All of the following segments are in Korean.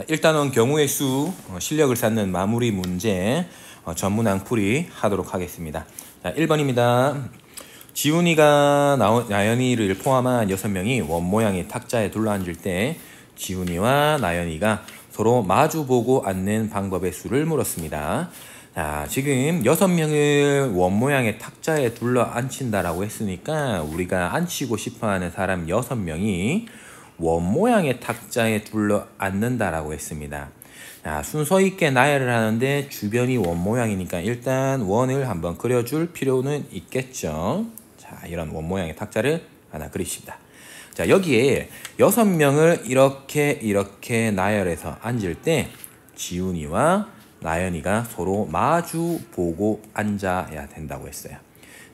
일단은 경우의 수, 실력을 쌓는 마무리 문제 전문항 풀이 하도록 하겠습니다. 자, 1번입니다. 지훈이가 나연이를 포함한 6명이 원모양의 탁자에 둘러앉을 때 지훈이와 나연이가 서로 마주보고 앉는 방법의 수를 물었습니다. 자, 지금 6명을 원모양의 탁자에 둘러앉힌다라고 했으니까 우리가 앉히고 싶어하는 사람 6명이 원모양의 탁자에 둘러앉는다라고 했습니다. 자, 순서 있게 나열을 하는데 주변이 원모양이니까 일단 원을 한번 그려줄 필요는 있겠죠. 자, 이런 원모양의 탁자를 하나 그리십니다. 자, 여기에 6명을 이렇게 나열해서 앉을 때 지훈이와 나연이가 서로 마주 보고 앉아야 된다고 했어요.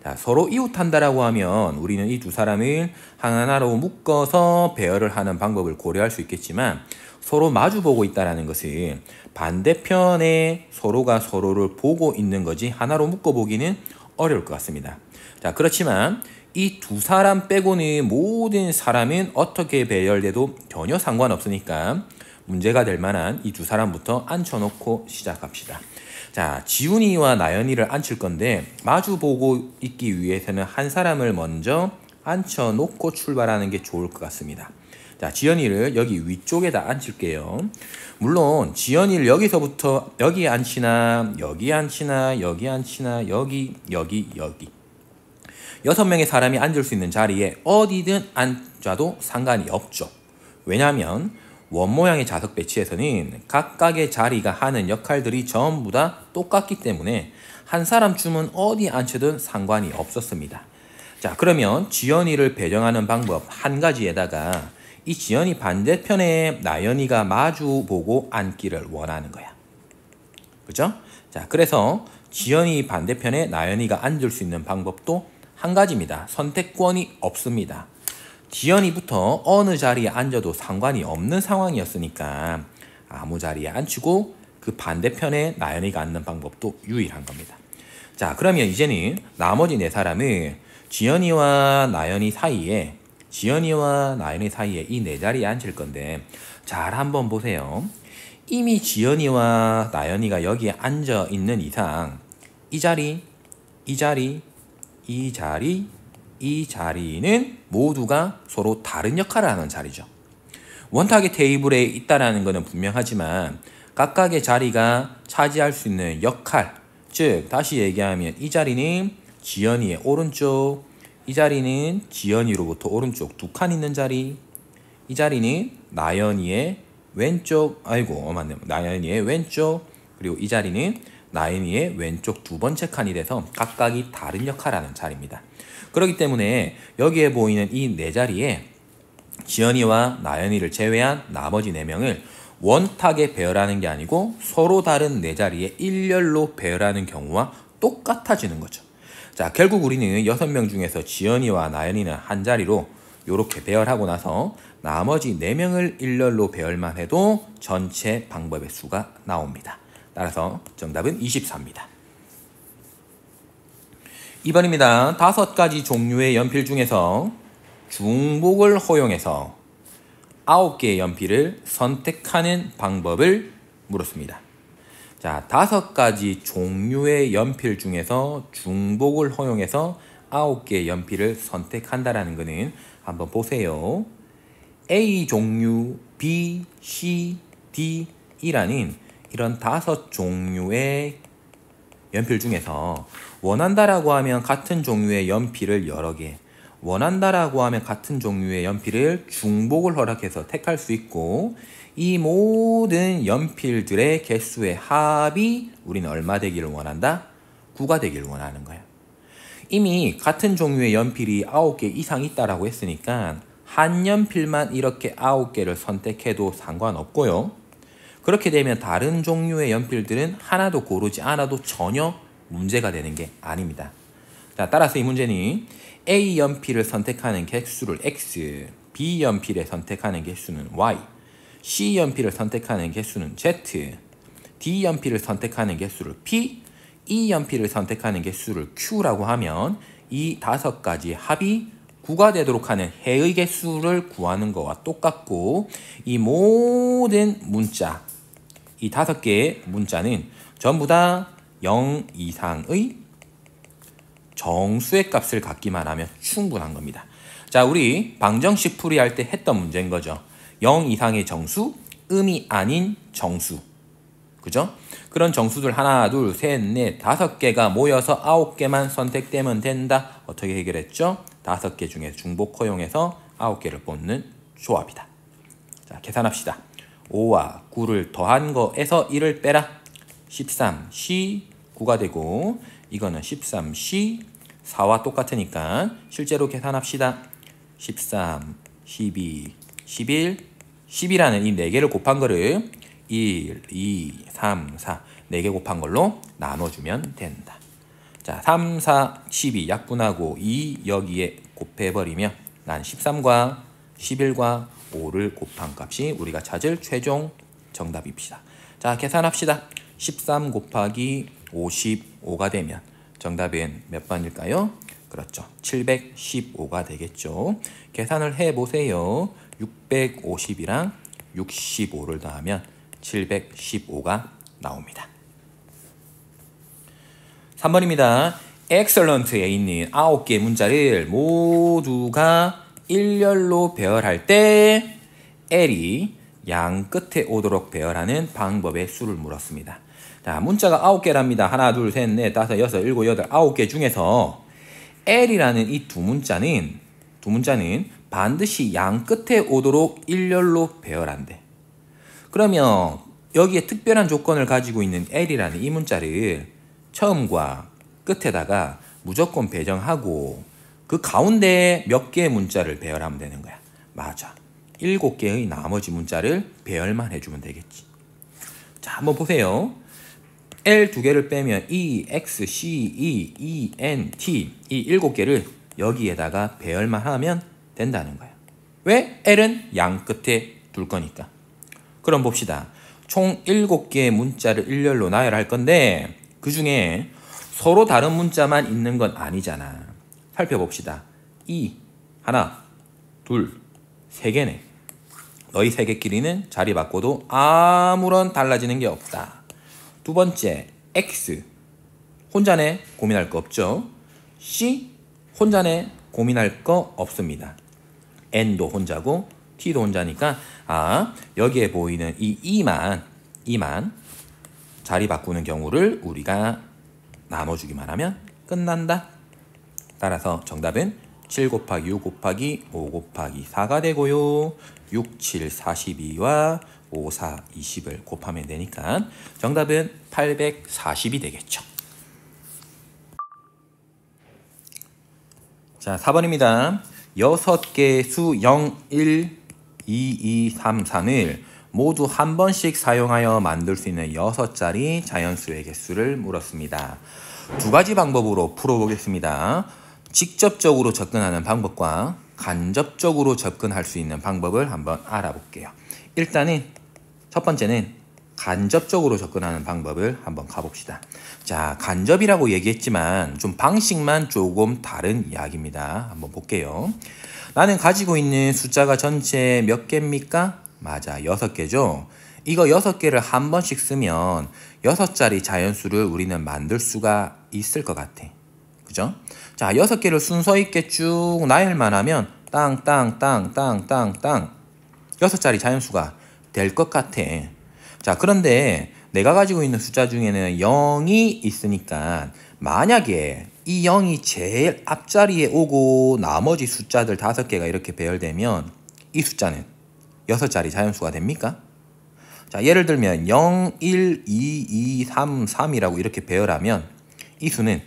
자, 서로 이웃한다라고 하면 우리는 이 두 사람을 하나로 묶어서 배열을 하는 방법을 고려할 수 있겠지만 서로 마주보고 있다는 것은 반대편에 서로가 서로를 보고 있는 거지 하나로 묶어보기는 어려울 것 같습니다. 자, 그렇지만 이 두 사람 빼고는 모든 사람은 어떻게 배열돼도 전혀 상관없으니까 문제가 될 만한 이 두 사람부터 앉혀놓고 시작합시다. 자, 지훈이와 나연이를 앉힐 건데 마주보고 있기 위해서는 한 사람을 먼저 앉혀놓고 출발하는 게 좋을 것 같습니다. 자, 지연이를 여기 위쪽에다 앉힐게요. 물론 지연이를 여기서부터 여기 앉히나 여기 앉히나 여기 앉히나 여기 6명의 사람이 앉을 수 있는 자리에 어디든 앉아도 상관이 없죠. 왜냐하면 원모양의 좌석 배치에서는 각각의 자리가 하는 역할들이 전부 다 똑같기 때문에 한 사람쯤은 어디 앉혀든 상관이 없었습니다. 자, 그러면 지연이를 배정하는 방법 한 가지에다가 이 지연이 반대편에 나연이가 마주보고 앉기를 원하는 거야. 그죠? 자, 그래서 지연이 반대편에 나연이가 앉을 수 있는 방법도 한 가지입니다. 선택권이 없습니다. 지연이부터 어느 자리에 앉아도 상관이 없는 상황이었으니까 아무 자리에 앉히고 그 반대편에 나연이가 앉는 방법도 유일한 겁니다. 자, 그러면 이제는 나머지 4사람은 지연이와 나연이 사이에 이 4자리에 앉힐 건데 잘 한번 보세요. 이미 지연이와 나연이가 여기에 앉아 있는 이상 이 자리는 모두가 서로 다른 역할을 하는 자리죠. 원탁의 테이블에 있다는 것은 분명하지만 각각의 자리가 차지할 수 있는 역할, 즉 다시 얘기하면 이 자리는 지연이의 오른쪽, 이 자리는 지연이로부터 오른쪽 2칸 있는 자리, 이 자리는 나연이의 왼쪽, 나연이의 왼쪽, 그리고 이 자리는 나연이의 왼쪽 2번째 칸이 돼서 각각이 다른 역할을 하는 자리입니다. 그렇기 때문에 여기에 보이는 이 4자리에 지연이와 나연이를 제외한 나머지 4명을 원탁에 배열하는 게 아니고 서로 다른 4자리에 일렬로 배열하는 경우와 똑같아지는 거죠. 자, 결국 우리는 6명 중에서 지연이와 나연이는 한 자리로 이렇게 배열하고 나서 나머지 4명을 일렬로 배열만 해도 전체 방법의 수가 나옵니다. 따라서 정답은 24입니다. 2번입니다. 5가지 종류의 연필 중에서 중복을 허용해서 9개의 연필을 선택하는 방법을 물었습니다. 자, 5가지 종류의 연필 중에서 중복을 허용해서 9개의 연필을 선택한다라는 것은 한번 보세요. A 종류, B, C, D, E라는 이런 5종류의 연필 중에서 원한다라고 하면 같은 종류의 연필을 여러 개, 원한다라고 하면 같은 종류의 연필을 중복을 허락해서 택할 수 있고 이 모든 연필들의 개수의 합이 우리는 얼마 되기를 원한다? 9가 되기를 원하는 거예요. 이미 같은 종류의 연필이 9개 이상 있다라고 했으니까 한 연필만 이렇게 9개를 선택해도 상관없고요. 그렇게 되면 다른 종류의 연필들은 하나도 고르지 않아도 전혀 문제가 되는 게 아닙니다. 자, 따라서 이 문제는 A 연필을 선택하는 개수를 X, B 연필을 선택하는 개수는 Y, C 연필을 선택하는 개수는 Z, D 연필을 선택하는 개수를 P, E 연필을 선택하는 개수를 Q라고 하면 이 5가지 합이 9가 되도록 하는 해의 개수를 구하는 거와 똑같고, 이 모든 문자, 이 5개의 문자는 전부 다 0 이상의 정수의 값을 갖기만 하면 충분한 겁니다. 자, 우리 방정식 풀이할 때 했던 문제인 거죠. 0 이상의 정수, 음이 아닌 정수. 그죠? 그런 정수들 하나, 둘, 셋, 넷, 5개가 모여서 9개만 선택되면 된다. 어떻게 해결했죠? 5개 중에 중복 허용해서 9개를 뽑는 조합이다. 자, 계산합시다. 5와 9를 더한 거에서 1을 빼라. 13C 9가 되고, 이거는 13C 4와 똑같으니까 실제로 계산합시다. 13, 12, 11, 10이라는 이 4개를 곱한 거를 1, 2, 3, 4 4개 곱한 걸로 나눠주면 된다. 자, 3, 4, 12 약분하고 2 여기에 곱해버리면 난 13과 11과 5를 곱한 값이 우리가 찾을 최종 정답입니다. 자, 계산합시다. 13 곱하기 55가 되면 정답은 몇 번일까요? 그렇죠. 715가 되겠죠. 계산을 해보세요. 650이랑 65를 더하면 715가 나옵니다. 3번입니다. excellent에 있는 9개의 문자를 모두가 일렬로 배열할 때 L이 양 끝에 오도록 배열하는 방법의 수를 물었습니다. 자, 문자가 9개랍니다. 하나, 둘, 셋, 넷, 다섯, 여섯, 일곱, 여덟, 9개 중에서 L이라는 이 두 문자는 반드시 양 끝에 오도록 일렬로 배열한대. 그러면 여기에 특별한 조건을 가지고 있는 L이라는 이 문자를 처음과 끝에다가 무조건 배정하고 그 가운데에 몇 개의 문자를 배열하면 되는 거야. 맞아. 7개의 나머지 문자를 배열만 해주면 되겠지. 자, 한번 보세요. L 2개를 빼면 E, X, C, E, E, N, T 이 7개를 여기에다가 배열만 하면 된다는 거야. 왜? L은 양 끝에 둘 거니까. 그럼 봅시다. 총 7개의 문자를 일렬로 나열할 건데 그 중에 서로 다른 문자만 있는 건 아니잖아. 살펴봅시다. E 하나, 둘, 3개네. 너희 3개끼리는 자리 바꿔도 아무런 달라지는 게 없다. 두 번째, X 혼자네 고민할 거 없죠. C 혼자네 고민할 거 없습니다. N도 혼자고 T도 혼자니까 여기에 보이는 이 E만 자리 바꾸는 경우를 우리가 나눠주기만 하면 끝난다. 따라서 정답은 7 곱하기 6 곱하기 5 곱하기 4가 되고요. 6, 7, 42와 5, 4, 20을 곱하면 되니까 정답은 840이 되겠죠. 자, 4번입니다. 6개의 수 0, 1, 2, 2, 3, 4을 모두 한 번씩 사용하여 만들 수 있는 6자리 자연수의 개수를 물었습니다. 두 가지 방법으로 풀어보겠습니다. 직접적으로 접근하는 방법과 간접적으로 접근할 수 있는 방법을 한번 알아볼게요. 일단은 첫 번째는 간접적으로 접근하는 방법을 한번 가봅시다. 자, 간접이라고 얘기했지만 좀 방식만 조금 다른 이야기입니다. 한번 볼게요. 나는 가지고 있는 숫자가 전체 몇 개입니까? 맞아, 6개죠. 이거 6개를 한 번씩 쓰면 6자리 자연수를 우리는 만들 수가 있을 것 같아. 그죠? 자, 6개를 순서 있게 쭉 나열만 하면 땅땅땅땅땅땅 6자리 자연수가 될 것 같아. 자, 그런데 내가 가지고 있는 숫자 중에는 0이 있으니까 만약에 이 0이 제일 앞자리에 오고 나머지 숫자들 5개가 이렇게 배열되면 이 숫자는 6자리 자연수가 됩니까? 자, 예를 들면 0, 1, 2, 2, 3, 3이라고 이렇게 배열하면 이 수는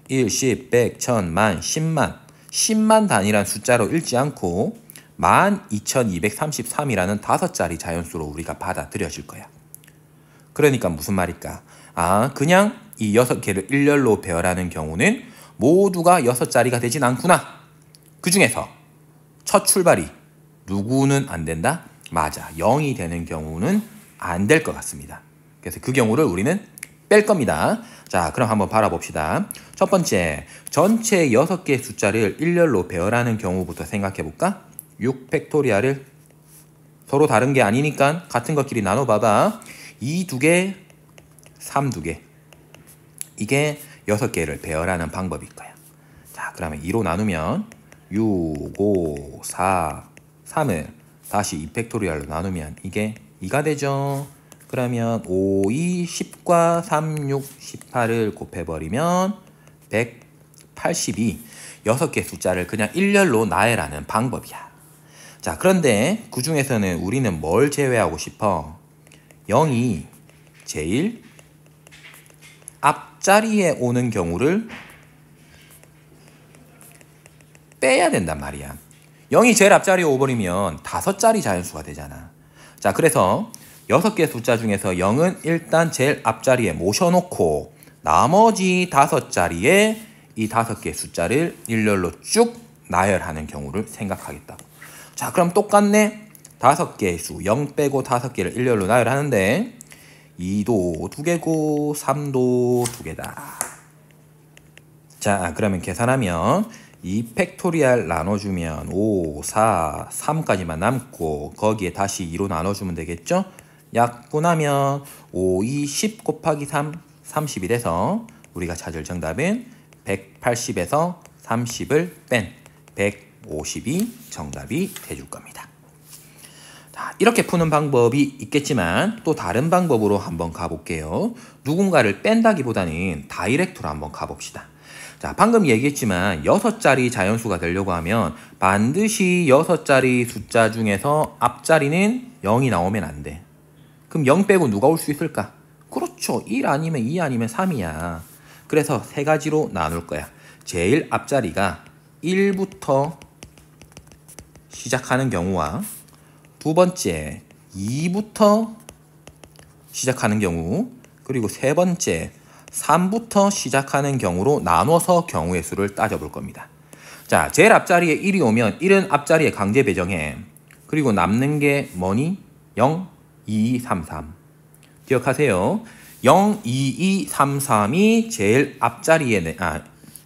1, 10, 100, 1000, 만, 10만 단위란 숫자로 읽지 않고 12,233이라는 5자리 자연수로 우리가 받아들여질 거야. 그러니까 무슨 말일까? 그냥 이 6개를 일렬로 배열하는 경우는 모두가 6자리가 되진 않구나. 그 중에서 첫 출발이 누구는 안 된다? 맞아, 0이 되는 경우는 안 될 것 같습니다. 그래서 그 경우를 우리는 뺄 겁니다. 자, 그럼 한번 바라봅시다. 첫 번째, 전체 6개의 숫자를 일렬로 배열하는 경우부터 생각해 볼까? 6 팩토리얼을 서로 다른 게 아니니까 같은 것끼리 나눠봐봐. 2 2개, 3 2개. 이게 6개를 배열하는 방법일 거야. 자, 그러면 2로 나누면 6, 5, 4, 3을 다시 2 팩토리얼로 나누면 이게 2가 되죠. 그러면 5, 2, 10과 3, 6, 18을 곱해버리면 182. 6개 숫자를 그냥 일렬로 나열하는 방법이야. 자, 그런데 그 중에서는 우리는 뭘 제외하고 싶어? 0이 제일 앞자리에 오는 경우를 빼야 된단 말이야. 0이 제일 앞자리에 오버리면 5자리 자연수가 되잖아. 자, 그래서 6개 숫자 중에서 0은 일단 제일 앞자리에 모셔놓고 나머지 5자리에 이 5개 숫자를 일렬로 쭉 나열하는 경우를 생각하겠다고. 자, 그럼 똑같네. 5개의 수, 0 빼고 5개를 일렬로 나열하는데 2도 2개고 3도 2개다. 자, 그러면 계산하면 2 팩토리얼 나눠주면 5, 4, 3까지만 남고 거기에 다시 2로 나눠주면 되겠죠? 약분하면 5, 2, 10 곱하기 3, 30이 돼서 우리가 찾을 정답은 180에서 30을 뺀 150이 정답이 돼줄 겁니다. 자, 이렇게 푸는 방법이 있겠지만 또 다른 방법으로 한번 가볼게요. 누군가를 뺀다기보다는 다이렉트로 한번 가봅시다. 자, 방금 얘기했지만 6자리 자연수가 되려고 하면 반드시 6자리 숫자 중에서 앞자리는 0이 나오면 안 돼. 그럼 0 빼고 누가 올 수 있을까? 그렇죠. 1 아니면 2 아니면 3이야. 그래서 세 가지로 나눌 거야. 제일 앞자리가 1부터 시작하는 경우와 두 번째 2부터 시작하는 경우, 그리고 세 번째 3부터 시작하는 경우로 나눠서 경우의 수를 따져볼 겁니다. 자, 제일 앞자리에 1이 오면 1은 앞자리에 강제 배정해. 그리고 남는 게 뭐니? 0, 2, 2, 3, 3. 기억하세요. 0, 2, 2, 3, 3이 제일 앞자리에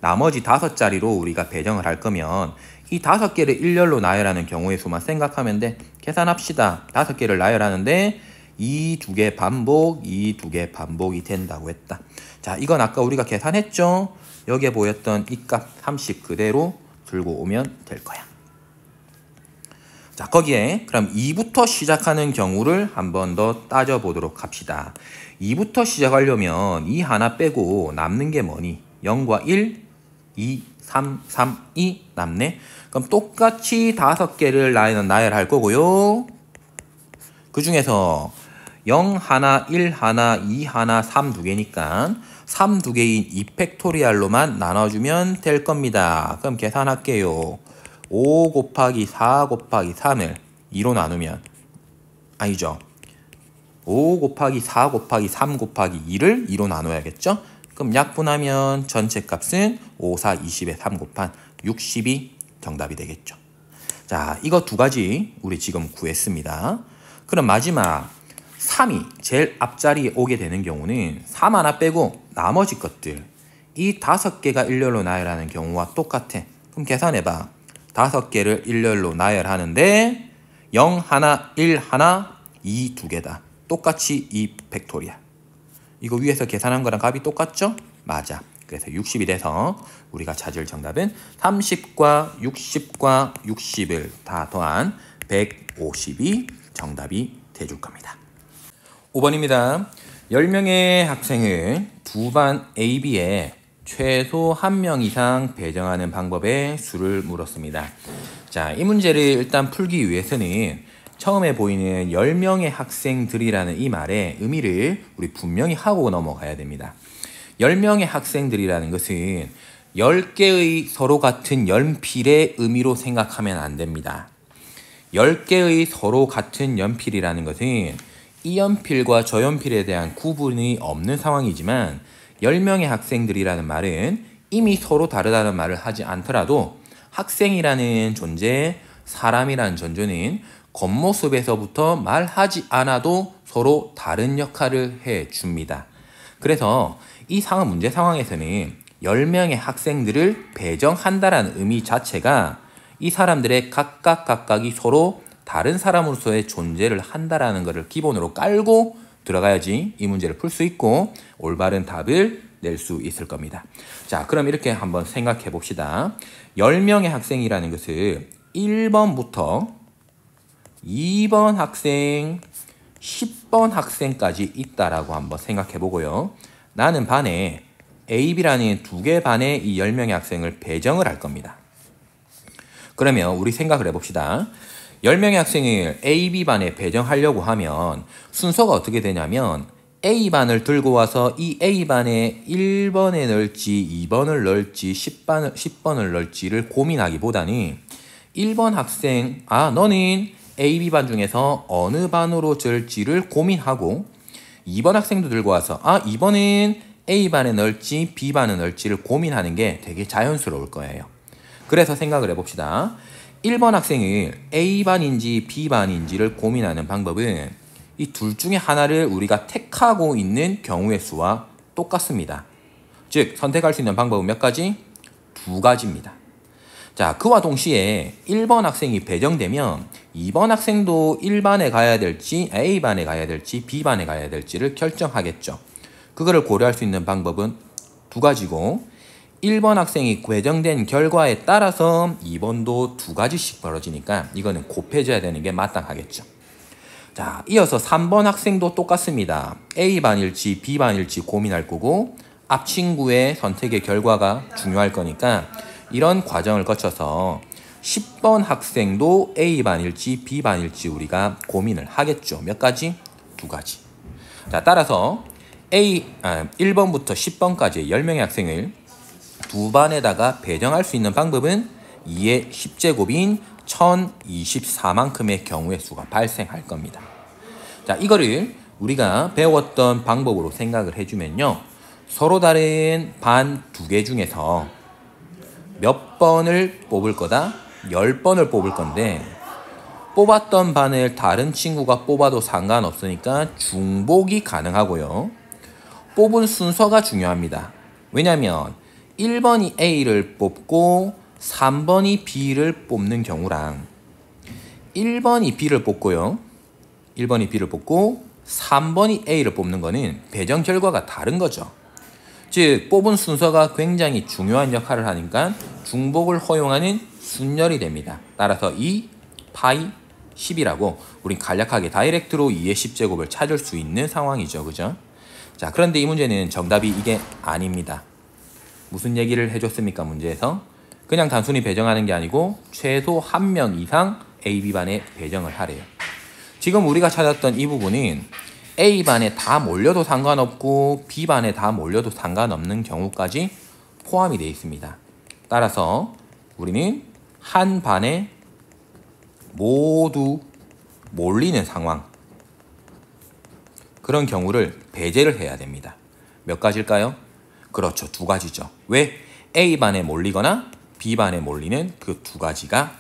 나머지 5자리로 우리가 배정을 할 거면 이 5개를 일렬로 나열하는 경우의 수만 생각하면 돼. 계산합시다. 5개를 나열하는데 이 2개 반복, 이 2개 반복이 된다고 했다. 자, 이건 아까 우리가 계산했죠? 여기에 보였던 이 값 30 그대로 들고 오면 될 거야. 자, 거기에 그럼 2부터 시작하는 경우를 한 번 더 따져보도록 합시다. 2부터 시작하려면 이 하나 빼고 남는 게 뭐니? 0과 1, 2, 3, 3, 2 남네. 그럼 똑같이 5개를 나열할 거고요. 그 중에서 0 하나, 1 하나, 2 하나, 3 2개니까 3 2개인 2 팩토리얼로만 나눠주면 될 겁니다. 그럼 계산할게요. 5 곱하기 4 곱하기 3을 2로 나누면 아니죠. 5 곱하기 4 곱하기 3 곱하기 2를 2로 나눠야겠죠. 그럼 약분하면 전체 값은 5, 4, 20에 3 곱한 60이 정답이 되겠죠. 자, 이거 두 가지 우리 지금 구했습니다. 그럼 마지막 3이 제일 앞자리에 오게 되는 경우는 3 하나 빼고 나머지 것들 이 5개가 일렬로 나열하는 경우와 똑같아. 그럼 계산해봐. 5개를 일렬로 나열하는데 0 하나, 1 하나, 2 2개다. 똑같이 2 팩토리얼. 이거 위에서 계산한 거랑 값이 똑같죠? 맞아. 그래서 60이 돼서 우리가 찾을 정답은 30과 60과 60을 다 더한 150이 정답이 돼줄 겁니다. 5번입니다. 10명의 학생을 두 반 A, B에 최소 1명 이상 배정하는 방법의 수를 물었습니다. 자, 이 문제를 일단 풀기 위해서는 처음에 보이는 10명의 학생들이라는 이 말의 의미를 우리 분명히 하고 넘어가야 됩니다. 10명의 학생들이라는 것은 10개의 서로 같은 연필의 의미로 생각하면 안 됩니다. 10개의 서로 같은 연필이라는 것은 이 연필과 저 연필에 대한 구분이 없는 상황이지만 10명의 학생들이라는 말은 이미 서로 다르다는 말을 하지 않더라도 학생이라는 존재, 사람이라는 존재는 겉모습에서부터 말하지 않아도 서로 다른 역할을 해줍니다. 그래서 이 문제 상황에서는 10명의 학생들을 배정한다라는 의미 자체가 이 사람들의 각각이 서로 다른 사람으로서의 존재를 한다라는 것을 기본으로 깔고 들어가야지 이 문제를 풀 수 있고 올바른 답을 낼 수 있을 겁니다. 자, 그럼 이렇게 한번 생각해 봅시다. 10명의 학생이라는 것을 1번부터 2번 학생, 10번 학생까지 있다라고 한번 생각해 보고요. 나는 반에 A, B라는 두 개 반에 이 10명의 학생을 배정을 할 겁니다. 그러면 우리 생각을 해봅시다. 10명의 학생을 A, B반에 배정하려고 하면 순서가 어떻게 되냐면 A반을 들고 와서 이 A반에 1번에 넣을지 2번을 넣을지 10번을 넣을지를 고민하기보다는 1번 학생, 너는 A, B반 중에서 어느 반으로 들지를 고민하고 2번 학생도 들고 와서 이번은 A반에 넣을지 B반에 넣을지를 고민하는 게 되게 자연스러울 거예요. 그래서 생각을 해봅시다. 1번 학생을 A반인지 B반인지를 고민하는 방법은 이 둘 중에 하나를 우리가 택하고 있는 경우의 수와 똑같습니다. 즉 선택할 수 있는 방법은 몇 가지? 두 가지입니다. 자, 그와 동시에 1번 학생이 배정되면 2번 학생도 1반에 가야 될지 A반에 가야 될지 B반에 가야 될지를 결정하겠죠. 그거를 고려할 수 있는 방법은 두 가지고 1번 학생이 배정된 결과에 따라서 2번도 두 가지씩 벌어지니까 이거는 곱해져야 되는 게 마땅하겠죠. 자, 이어서 3번 학생도 똑같습니다. A반일지 B반일지 고민할 거고 앞 친구의 선택의 결과가 중요할 거니까 이런 과정을 거쳐서 10번 학생도 A반일지 B반일지 우리가 고민을 하겠죠. 몇 가지? 두 가지. 자, 따라서 1번부터 10번까지 10명의 학생을 두 반에다가 배정할 수 있는 방법은 2의 10제곱인 1024만큼의 경우의 수가 발생할 겁니다. 자, 이거를 우리가 배웠던 방법으로 생각을 해주면요. 서로 다른 반 두 개 중에서 몇 번을 뽑을 거다? 10번을 뽑을 건데 뽑았던 반을 다른 친구가 뽑아도 상관없으니까 중복이 가능하고요. 뽑은 순서가 중요합니다. 왜냐하면 1번이 A를 뽑고 3번이 B를 뽑는 경우랑 1번이 B를 뽑고요. 1번이 B를 뽑고 3번이 A를 뽑는 거는 배정 결과가 다른 거죠. 즉 뽑은 순서가 굉장히 중요한 역할을 하니까 중복을 허용하는 순열이 됩니다. 따라서 2 파이 10이라고 우린 간략하게 다이렉트로 2의 10제곱을 찾을 수 있는 상황이죠. 그죠? 자, 그런데 이 문제는 정답이 이게 아닙니다. 무슨 얘기를 해줬습니까? 문제에서 그냥 단순히 배정하는 게 아니고 최소 한 명 이상 A, B반에 배정을 하래요. 지금 우리가 찾았던 이 부분은 A반에 다 몰려도 상관없고 B반에 다 몰려도 상관없는 경우까지 포함이 되어 있습니다. 따라서 우리는 한 반에 모두 몰리는 상황, 그런 경우를 배제를 해야 됩니다. 몇 가지일까요? 그렇죠, 두 가지죠. 왜? A반에 몰리거나 B반에 몰리는 그 두 가지가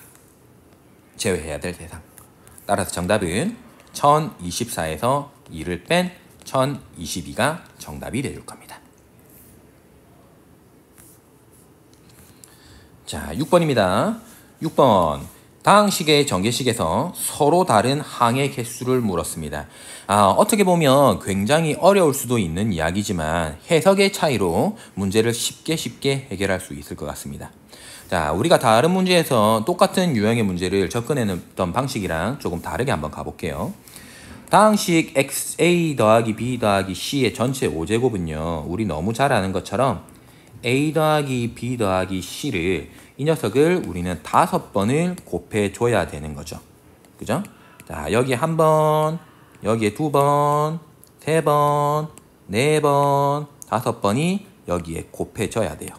제외해야 될 대상. 따라서 정답은 1024에서 2를 뺀 1022가 정답이 될 겁니다. 자, 6번입니다. 6번. 다항식의 전개식에서 서로 다른 항의 개수를 물었습니다. 어떻게 보면 굉장히 어려울 수도 있는 이야기지만 해석의 차이로 문제를 쉽게 해결할 수 있을 것 같습니다. 자, 우리가 다른 문제에서 똑같은 유형의 문제를 접근해냈던 방식이랑 조금 다르게 한번 가볼게요. 다항식 A 더하기 B 더하기 C의 전체 5제곱은요. 우리 너무 잘 아는 것처럼 A 더하기 B 더하기 C를 이 녀석을 우리는 5번을 곱해줘야 되는 거죠. 그죠? 자, 여기에 1번, 여기에 2번, 3번, 4번, 5번이 여기에 곱해져야 돼요.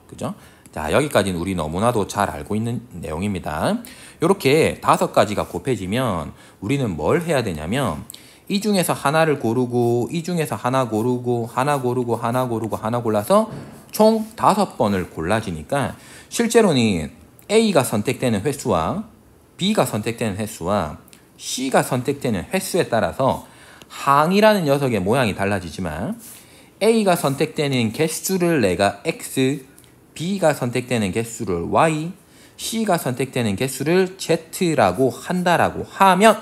그죠? 자, 여기까지는 우리 너무나도 잘 알고 있는 내용입니다. 이렇게 5가지가 곱해지면 우리는 뭘 해야 되냐면 이 중에서 하나를 고르고 이 중에서 하나 고르고 하나 고르고 하나 고르고 하나 골라서 총 5번을 골라지니까 실제로는 A가 선택되는 횟수와 B가 선택되는 횟수와 C가 선택되는 횟수에 따라서 항이라는 녀석의 모양이 달라지지만 A가 선택되는 개수를 내가 X, B가 선택되는 개수를 Y, C가 선택되는 개수를 Z라고 한다라고 하면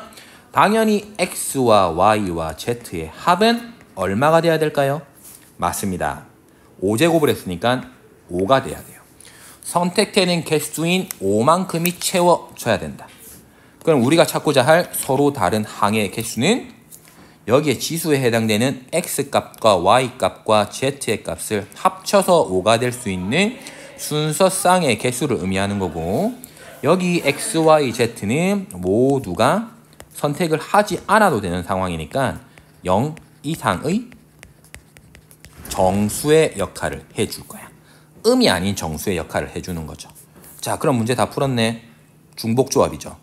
당연히 X와 Y와 Z의 합은 얼마가 돼야 될까요? 맞습니다. 5제곱을 했으니까 5가 돼야 돼요. 선택되는 개수인 5만큼이 채워져야 된다. 그럼 우리가 찾고자 할 서로 다른 항의 개수는 여기에 지수에 해당되는 X값과 Y값과 Z의 값을 합쳐서 5가 될 수 있는 순서쌍의 개수를 의미하는 거고, 여기 X, Y, Z는 모두가 선택을 하지 않아도 되는 상황이니까 0 이상의 정수의 역할을 해줄 거야. 음이 아닌 정수의 역할을 해주는 거죠. 자, 그럼 문제 다 풀었네. 중복조합이죠.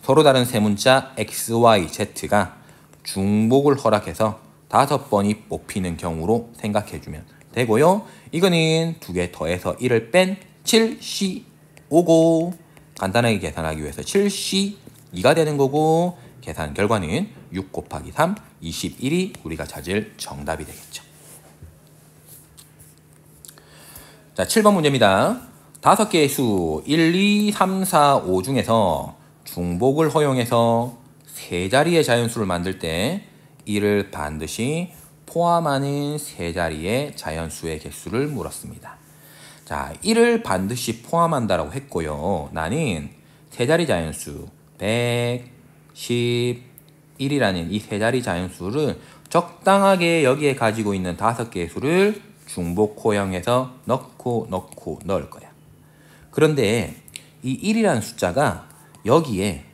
서로 다른 세 문자 X, Y, Z가 중복을 허락해서 5번이 뽑히는 경우로 생각해주면 되고요. 이거는 2개 더해서 1을 뺀 7C5고 간단하게 계산하기 위해서 7C2가 되는 거고, 계산 결과는 6 곱하기 3, 21이 우리가 찾을 정답이 되겠죠. 자, 7번 문제입니다. 5개의 수 1, 2, 3, 4, 5 중에서 중복을 허용해서 세 자리의 자연수를 만들 때 이를 반드시 포함하는 세 자리의 자연수의 개수를 물었습니다. 자, 1을 반드시 포함한다라고 했고요. 나는 세 자리 자연수 111이라는 이 세 자리 자연수를 적당하게 여기에 가지고 있는 5개의 수를 중복 허용해서 넣고 넣을 거야. 그런데 이 1이라는 숫자가 여기에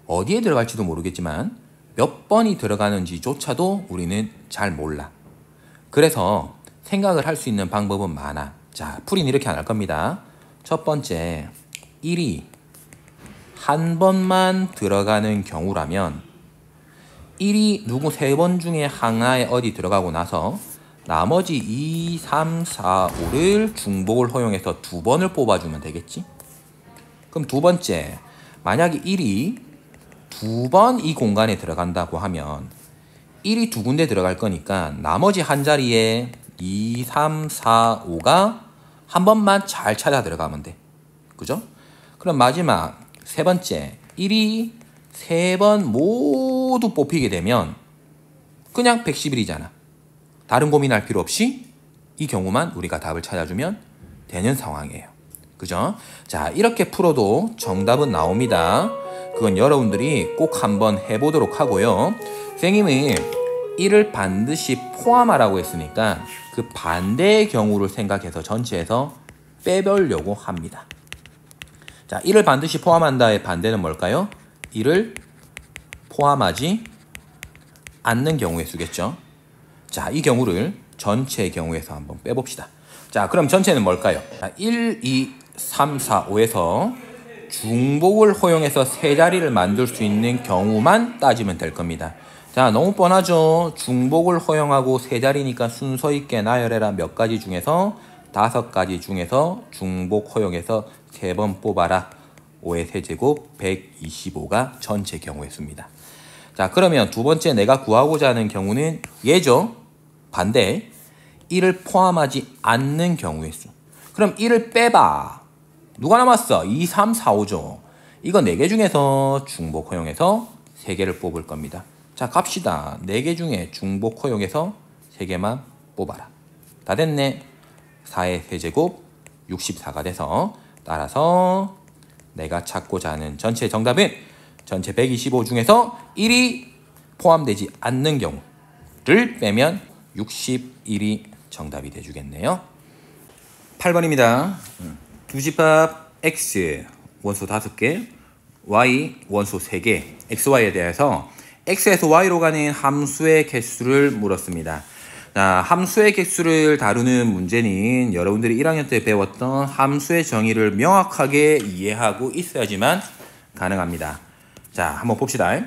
어디에 들어갈지도 모르겠지만 몇 번이 들어가는지조차도 우리는 잘 몰라. 그래서 생각을 할 수 있는 방법은 많아. 자, 풀이는 이렇게 안 할 겁니다. 첫 번째, 1이 한 번만 들어가는 경우라면 1이 누구 3번 중에 하나에 어디 들어가고 나서 나머지 2, 3, 4, 5를 중복을 허용해서 2번을 뽑아주면 되겠지? 그럼 두 번째, 만약에 1이 2번 이 공간에 들어간다고 하면 1이 2군데 들어갈 거니까 나머지 한 자리에 2, 3, 4, 5가 한 번만 잘 찾아 들어가면 돼. 그죠? 그럼 마지막 세 번째, 1이 3번 모두 뽑히게 되면 그냥 111이잖아. 다른 고민할 필요 없이 이 경우만 우리가 답을 찾아주면 되는 상황이에요. 그죠? 자, 이렇게 풀어도 정답은 나옵니다. 그건 여러분들이 꼭 한번 해보도록 하고요. 선생님은 1을 반드시 포함하라고 했으니까 그 반대의 경우를 생각해서 전체에서 빼보려고 합니다. 자, 1을 반드시 포함한다의 반대는 뭘까요? 1을 포함하지 않는 경우의 수겠죠. 자, 이 경우를 전체의 경우에서 한번 빼봅시다. 자, 그럼 전체는 뭘까요? 자, 1, 2, 3, 4, 5에서 중복을 허용해서 세 자리를 만들 수 있는 경우만 따지면 될 겁니다. 자, 너무 뻔하죠. 중복을 허용하고 세 자리니까 순서 있게 나열해라. 몇 가지 중에서 5가지 중에서 중복 허용해서 3번 뽑아라. 5의 세제곱 125가 전체 경우의 수입니다. 자, 그러면 두 번째 내가 구하고자 하는 경우는 얘죠. 반대 1을 포함하지 않는 경우의 수. 그럼 1을 빼봐. 누가 남았어? 2, 3, 4, 5죠. 이거 4개 중에서 중복 허용해서 3개를 뽑을 겁니다. 자, 갑시다. 4개 중에 중복 허용해서 3개만 뽑아라. 다 됐네. 4의 세제곱 64가 돼서 따라서 내가 찾고자 하는 전체 정답은 전체 125 중에서 1이 포함되지 않는 경우를 빼면 61이 정답이 돼주겠네요. 8번입니다. 두 집합 X 원소 5개, Y 원소 3개, XY에 대해서 X에서 Y로 가는 함수의 개수를 물었습니다. 자, 함수의 개수를 다루는 문제는 여러분들이 1학년 때 배웠던 함수의 정의를 명확하게 이해하고 있어야지만 가능합니다. 자, 한번 봅시다.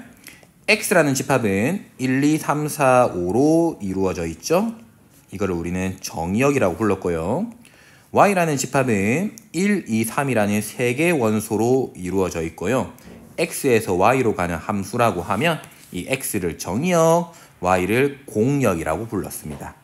X라는 집합은 1, 2, 3, 4, 5로 이루어져 있죠. 이거를 우리는 정의역이라고 불렀고요. Y라는 집합은 1, 2, 3이라는 3개의 원소로 이루어져 있고요. X에서 Y로 가는 함수라고 하면 이 X를 정의역, Y를 공역이라고 불렀습니다.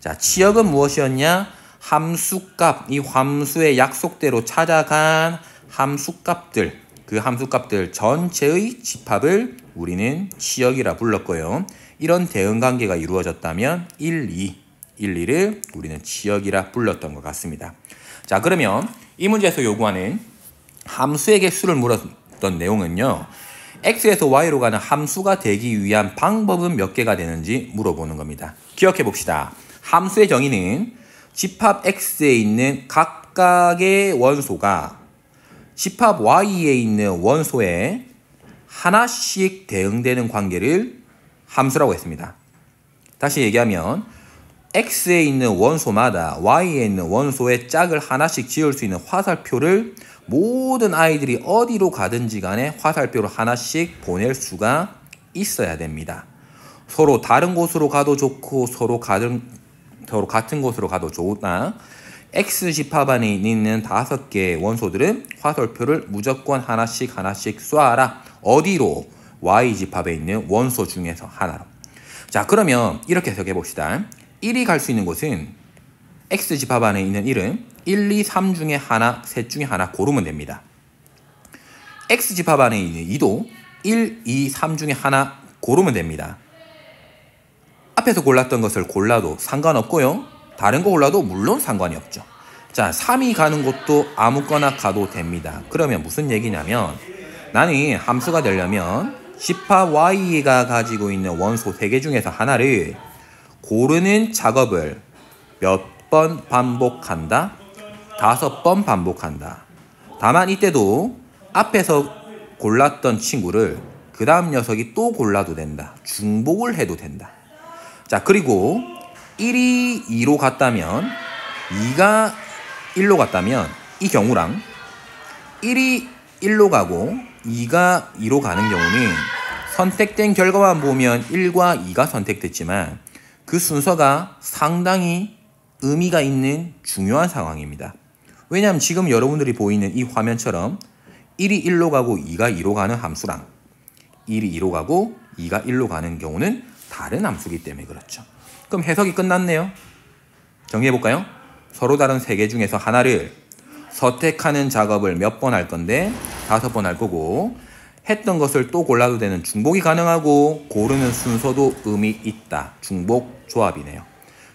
자, 치역은 무엇이었냐? 함수값, 이 함수의 약속대로 찾아간 함수값들, 그 함수값들 전체의 집합을 우리는 치역이라 불렀고요. 이런 대응관계가 이루어졌다면 1, 2를 우리는 치역이라 불렀던 것 같습니다. 자, 그러면 이 문제에서 요구하는 함수의 개수를 물었던 내용은요. x에서 y로 가는 함수가 되기 위한 방법은 몇 개가 되는지 물어보는 겁니다. 기억해 봅시다. 함수의 정의는 집합 x에 있는 각각의 원소가 집합 y에 있는 원소에 하나씩 대응되는 관계를 함수라고 했습니다. 다시 얘기하면 x에 있는 원소마다 y에 있는 원소의 짝을 하나씩 지을 수 있는 화살표를 모든 아이들이 어디로 가든지 간에 화살표를 하나씩 보낼 수가 있어야 됩니다. 서로 다른 곳으로 가도 좋고 서로 같은 곳으로 가도 좋으나 X 집합 안에 있는 5개의 원소들은 화살표를 무조건 하나씩 쏴라. 어디로? Y 집합에 있는 원소 중에서 하나로. 자, 그러면 이렇게 해석해 봅시다. 1이 갈 수 있는 곳은 X 집합 안에 있는 1은 1, 2, 3 중에 하나, 셋 중에 하나 고르면 됩니다. X 집합 안에 있는 2도 1, 2, 3 중에 하나 고르면 됩니다. 앞에서 골랐던 것을 골라도 상관없고요. 다른 거 골라도 물론 상관이 없죠. 자, 3이 가는 곳도 아무거나 가도 됩니다. 그러면 무슨 얘기냐면 나는 함수가 되려면 집합 y가 가지고 있는 원소 3개 중에서 하나를 고르는 작업을 몇 번 반복한다? 5번 반복한다. 다만 이때도 앞에서 골랐던 친구를 그 다음 녀석이 또 골라도 된다. 중복을 해도 된다. 자, 그리고 1이 2로 갔다면 2가 1로 갔다면 이 경우랑 1이 1로 가고 2가 2로 가는 경우는 선택된 결과만 보면 1과 2가 선택됐지만 그 순서가 상당히 의미가 있는 중요한 상황입니다. 왜냐하면 지금 여러분들이 보이는 이 화면처럼 1이 1로 가고 2가 2로 가는 함수랑 1이 2로 가고 2가 1로 가는 경우는 다른 함수이기 때문에 그렇죠. 그럼 해석이 끝났네요. 정리해볼까요? 서로 다른 3개 중에서 하나를 선택하는 작업을 몇 번 할 건데 5번 할 거고 했던 것을 또 골라도 되는 중복이 가능하고 고르는 순서도 의미 있다. 중복 조합이네요.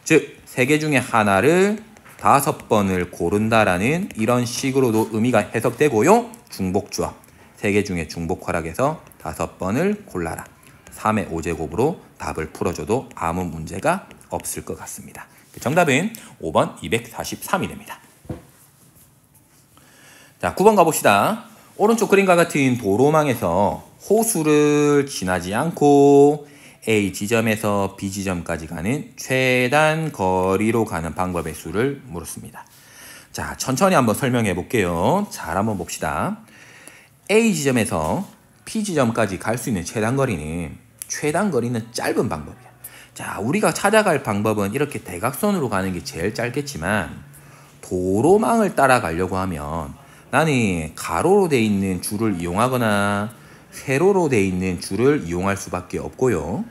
즉 3개 중에 하나를 5번을 고른다라는 이런 식으로도 의미가 해석되고요. 중복 조합. 3개 중에 중복 허락해서 5번을 골라라. 3의 5제곱으로 답을 풀어줘도 아무 문제가 없을 것 같습니다. 정답은 5번 243이 됩니다. 자, 9번 가봅시다. 오른쪽 그림과 같은 도로망에서 호수를 지나지 않고 A 지점에서 B 지점까지 가는 최단 거리로 가는 방법의 수를 물었습니다. 자, 천천히 한번 설명해 볼게요. 잘 한번 봅시다. A 지점에서 B 지점까지 갈 수 있는 최단 거리는 짧은 방법이야. 자, 우리가 찾아갈 방법은 이렇게 대각선으로 가는 게 제일 짧겠지만 도로망을 따라가려고 하면 나는 가로로 돼 있는 줄을 이용하거나 세로로 돼 있는 줄을 이용할 수밖에 없고요.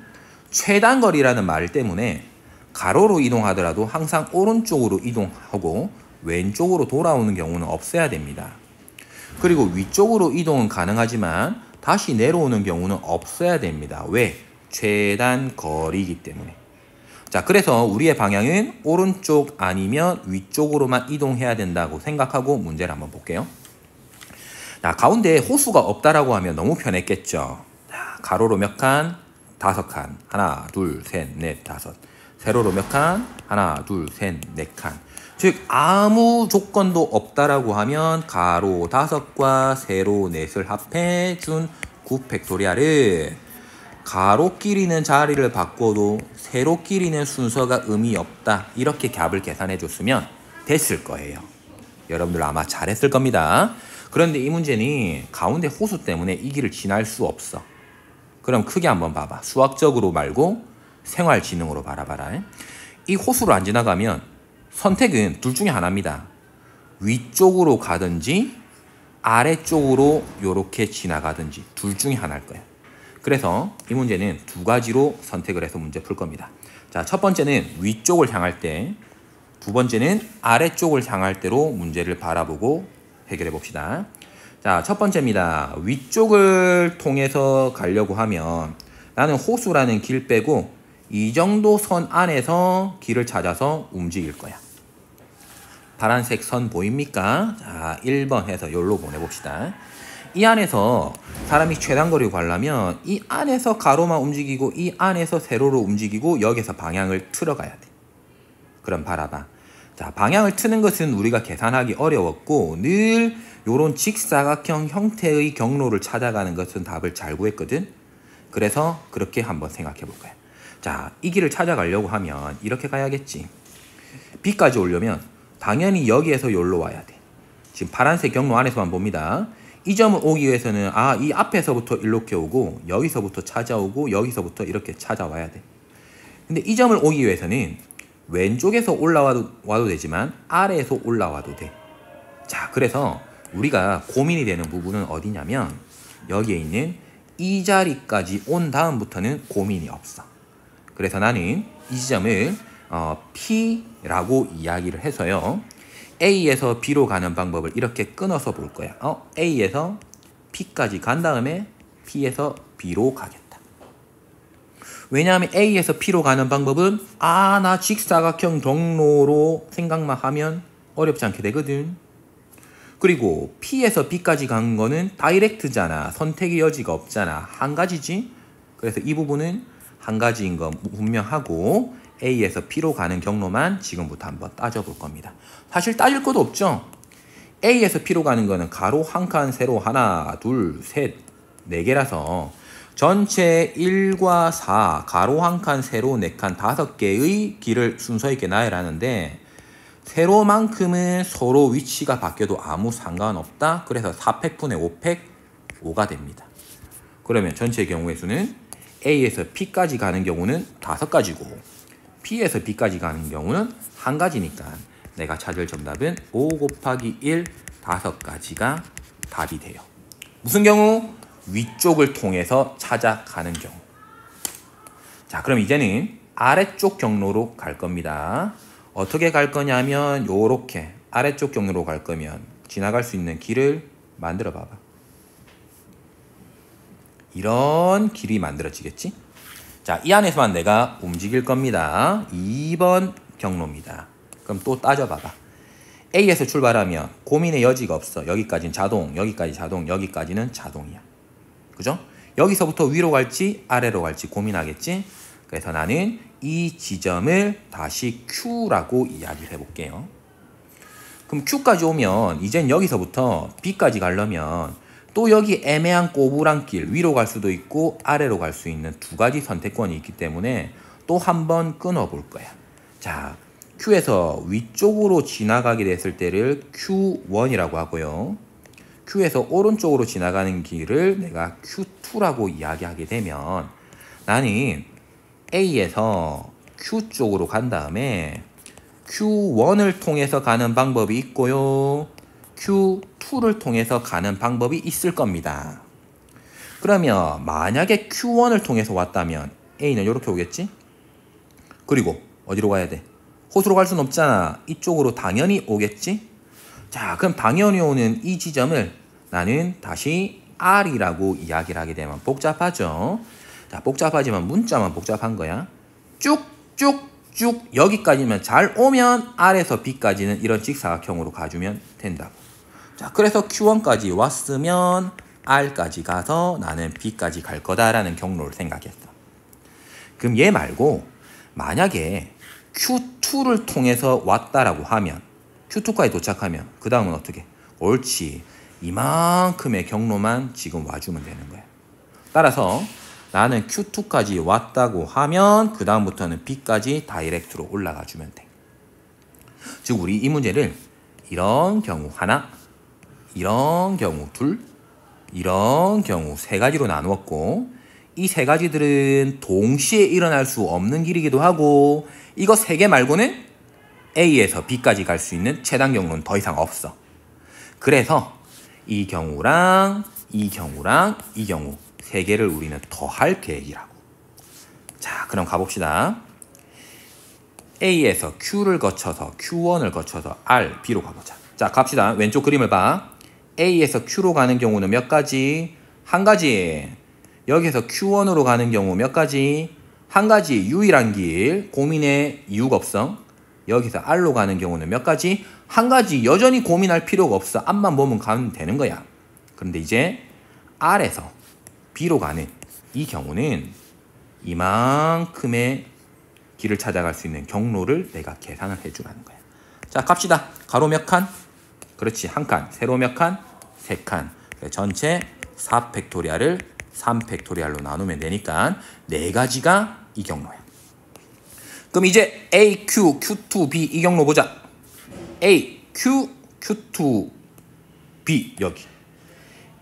최단 거리라는 말 때문에 가로로 이동하더라도 항상 오른쪽으로 이동하고 왼쪽으로 돌아오는 경우는 없어야 됩니다. 그리고 위쪽으로 이동은 가능하지만 다시 내려오는 경우는 없어야 됩니다. 왜? 최단 거리이기 때문에. 자, 그래서 우리의 방향은 오른쪽 아니면 위쪽으로만 이동해야 된다고 생각하고 문제를 한번 볼게요. 자, 가운데 호수가 없다라고 하면 너무 편했겠죠. 자, 가로로 몇 칸? 5칸. 하나, 둘, 셋, 넷, 다섯. 세로로 몇 칸? 하나, 둘, 셋, 넷 칸. 즉 아무 조건도 없다라고 하면 가로 5과 세로 4을 합해 준 9팩토리알을 가로끼리는 자리를 바꿔도 세로끼리는 순서가 의미 없다. 이렇게 값을 계산해 줬으면 됐을 거예요. 여러분들 아마 잘했을 겁니다. 그런데 이 문제는 가운데 호수 때문에 이 길을 지날 수 없어. 그럼 크게 한번 봐봐. 수학적으로 말고 생활지능으로 바라봐라. 이 호수를 안 지나가면 선택은 둘 중에 하나입니다. 위쪽으로 가든지 아래쪽으로 이렇게 지나가든지 둘 중에 하나일 거예요. 그래서 이 문제는 두 가지로 선택을 해서 문제 풀 겁니다. 자, 첫 번째는 위쪽을 향할 때, 두 번째는 아래쪽을 향할 때로 문제를 바라보고 해결해 봅시다. 자, 첫 번째입니다. 위쪽을 통해서 가려고 하면 나는 호수라는 길 빼고 이 정도 선 안에서 길을 찾아서 움직일 거야. 파란색 선 보입니까? 자, 1번 해서 여기로 보내봅시다. 이 안에서 사람이 최단거리를 가려면 이 안에서 가로만 움직이고 이 안에서 세로로 움직이고 여기서 방향을 틀어가야 돼. 그럼 바라봐. 자, 방향을 트는 것은 우리가 계산하기 어려웠고 늘 요런 직사각형 형태의 경로를 찾아가는 것은 답을 잘 구했거든. 그래서 그렇게 한번 생각해 볼 거야. 자, 이 길을 찾아가려고 하면 이렇게 가야겠지. B까지 오려면 당연히 여기에서 여기로 와야 돼. 지금 파란색 경로 안에서만 봅니다. 이 점을 오기 위해서는 이 앞에서부터 이렇게 오고 여기서부터 찾아오고 여기서부터 이렇게 찾아와야 돼. 근데 이 점을 오기 위해서는 왼쪽에서 올라와도 되지만 아래에서 올라와도 돼. 자, 그래서 우리가 고민이 되는 부분은 어디냐면 여기에 있는 이 자리까지 온 다음부터는 고민이 없어. 그래서 나는 이 지점을 P라고 이야기를 해서요. A에서 B로 가는 방법을 이렇게 끊어서 볼 거야. A에서 P까지 간 다음에 P에서 B로 가겠다. 왜냐하면 A에서 P로 가는 방법은 나 직사각형 경로로 생각만 하면 어렵지 않게 되거든. 그리고 P에서 B까지 간 거는 다이렉트잖아. 선택의 여지가 없잖아. 한 가지지. 그래서 이 부분은 한 가지인 거 분명하고 A에서 P로 가는 경로만 지금부터 한번 따져볼 겁니다. 사실 따질 것도 없죠. A에서 P로 가는 거는 가로 한 칸, 세로 하나, 둘, 셋, 네 개라서 전체 1과 4, 가로 한 칸, 세로 4칸, 5개의 길을 순서 있게 나열하는데 세로만큼은 서로 위치가 바뀌어도 아무 상관없다. 그래서 4팩분의 5팩 5가 됩니다. 그러면 전체 경우의 수는 A에서 P까지 가는 경우는 5가지고 P에서 B까지 가는 경우는 1가지니까 내가 찾을 정답은 5 곱하기 1, 5가지가 답이 돼요. 무슨 경우? 위쪽을 통해서 찾아가는 경우. 자, 그럼 이제는 아래쪽 경로로 갈 겁니다. 어떻게 갈 거냐면 요렇게 아래쪽 경로로 갈 거면 지나갈 수 있는 길을 만들어 봐봐. 이런 길이 만들어지겠지? 자, 이 안에서만 내가 움직일 겁니다. 2번 경로입니다. 그럼 또 따져봐봐. A에서 출발하면 고민의 여지가 없어. 여기까지는 자동, 여기까지 자동, 여기까지는 자동이야. 그죠? 여기서부터 위로 갈지 아래로 갈지 고민하겠지? 그래서 나는 이 지점을 다시 Q라고 이야기를 해볼게요. 그럼 Q까지 오면 이젠 여기서부터 B까지 가려면 또 여기 애매한 꼬부랑 길, 위로 갈 수도 있고 아래로 갈 수 있는 2가지 선택권이 있기 때문에 또 한 번 끊어볼 거야. 자, Q에서 위쪽으로 지나가게 됐을 때를 Q1이라고 하고요. Q에서 오른쪽으로 지나가는 길을 내가 Q2라고 이야기하게 되면 나는 A에서 Q 쪽으로 간 다음에 Q1을 통해서 가는 방법이 있고요. Q2를 통해서 가는 방법이 있을 겁니다. 그러면 만약에 Q1을 통해서 왔다면 A는 이렇게 오겠지? 그리고 어디로 가야 돼? 호수로 갈 수는 없잖아. 이쪽으로 당연히 오겠지? 자, 그럼 당연히 오는 이 지점을 나는 다시 R이라고 이야기를 하게 되면 복잡하죠? 자, 복잡하지만 문자만 복잡한 거야. 쭉쭉쭉 여기까지만 잘 오면 R에서 B까지는 이런 직사각형으로 가주면 된다고. 자, 그래서 Q1까지 왔으면 R까지 가서 나는 B까지 갈 거다라는 경로를 생각했어. 그럼 얘 말고 만약에 Q2를 통해서 왔다라고 하면 Q2까지 도착하면 그 다음은 어떻게? 옳지. 이만큼의 경로만 지금 와주면 되는 거야. 따라서 나는 Q2까지 왔다고 하면 그 다음부터는 B까지 다이렉트로 올라가 주면 돼. 즉 우리 이 문제를 이런 경우 하나, 이런 경우 둘, 이런 경우 3가지로 나누었고 이 3가지들은 동시에 일어날 수 없는 길이기도 하고 이거 3개 말고는 A에서 B까지 갈 수 있는 최단 경로는 더 이상 없어. 그래서 이 경우랑 이 경우랑 이 경우 3개를 우리는 더 할 계획이라고. 자, 그럼 가봅시다. A에서 Q를 거쳐서 Q1을 거쳐서 R, B로 가보자. 자, 갑시다. 왼쪽 그림을 봐. A에서 Q로 가는 경우는 몇 가지? 한 가지. 여기서 Q1으로 가는 경우 몇 가지? 한 가지. 유일한 길. 고민의 이유가 없어. 여기서 R로 가는 경우는 몇 가지? 한 가지. 여전히 고민할 필요가 없어. 앞만 보면 가면 되는 거야. 그런데 이제 R에서 B로 가는 이 경우는 이만큼의 길을 찾아갈 수 있는 경로를 내가 계산을 해주라는 거야. 자, 갑시다. 가로 몇 칸? 그렇지, 한 칸. 세로 몇 칸? 세 칸. 전체 4팩토리알을 3팩토리알로 나누면 되니까 네 가지가 이 경로야. 그럼 이제 A, Q, Q2, B 이 경로 보자. A, Q, Q2, B 여기.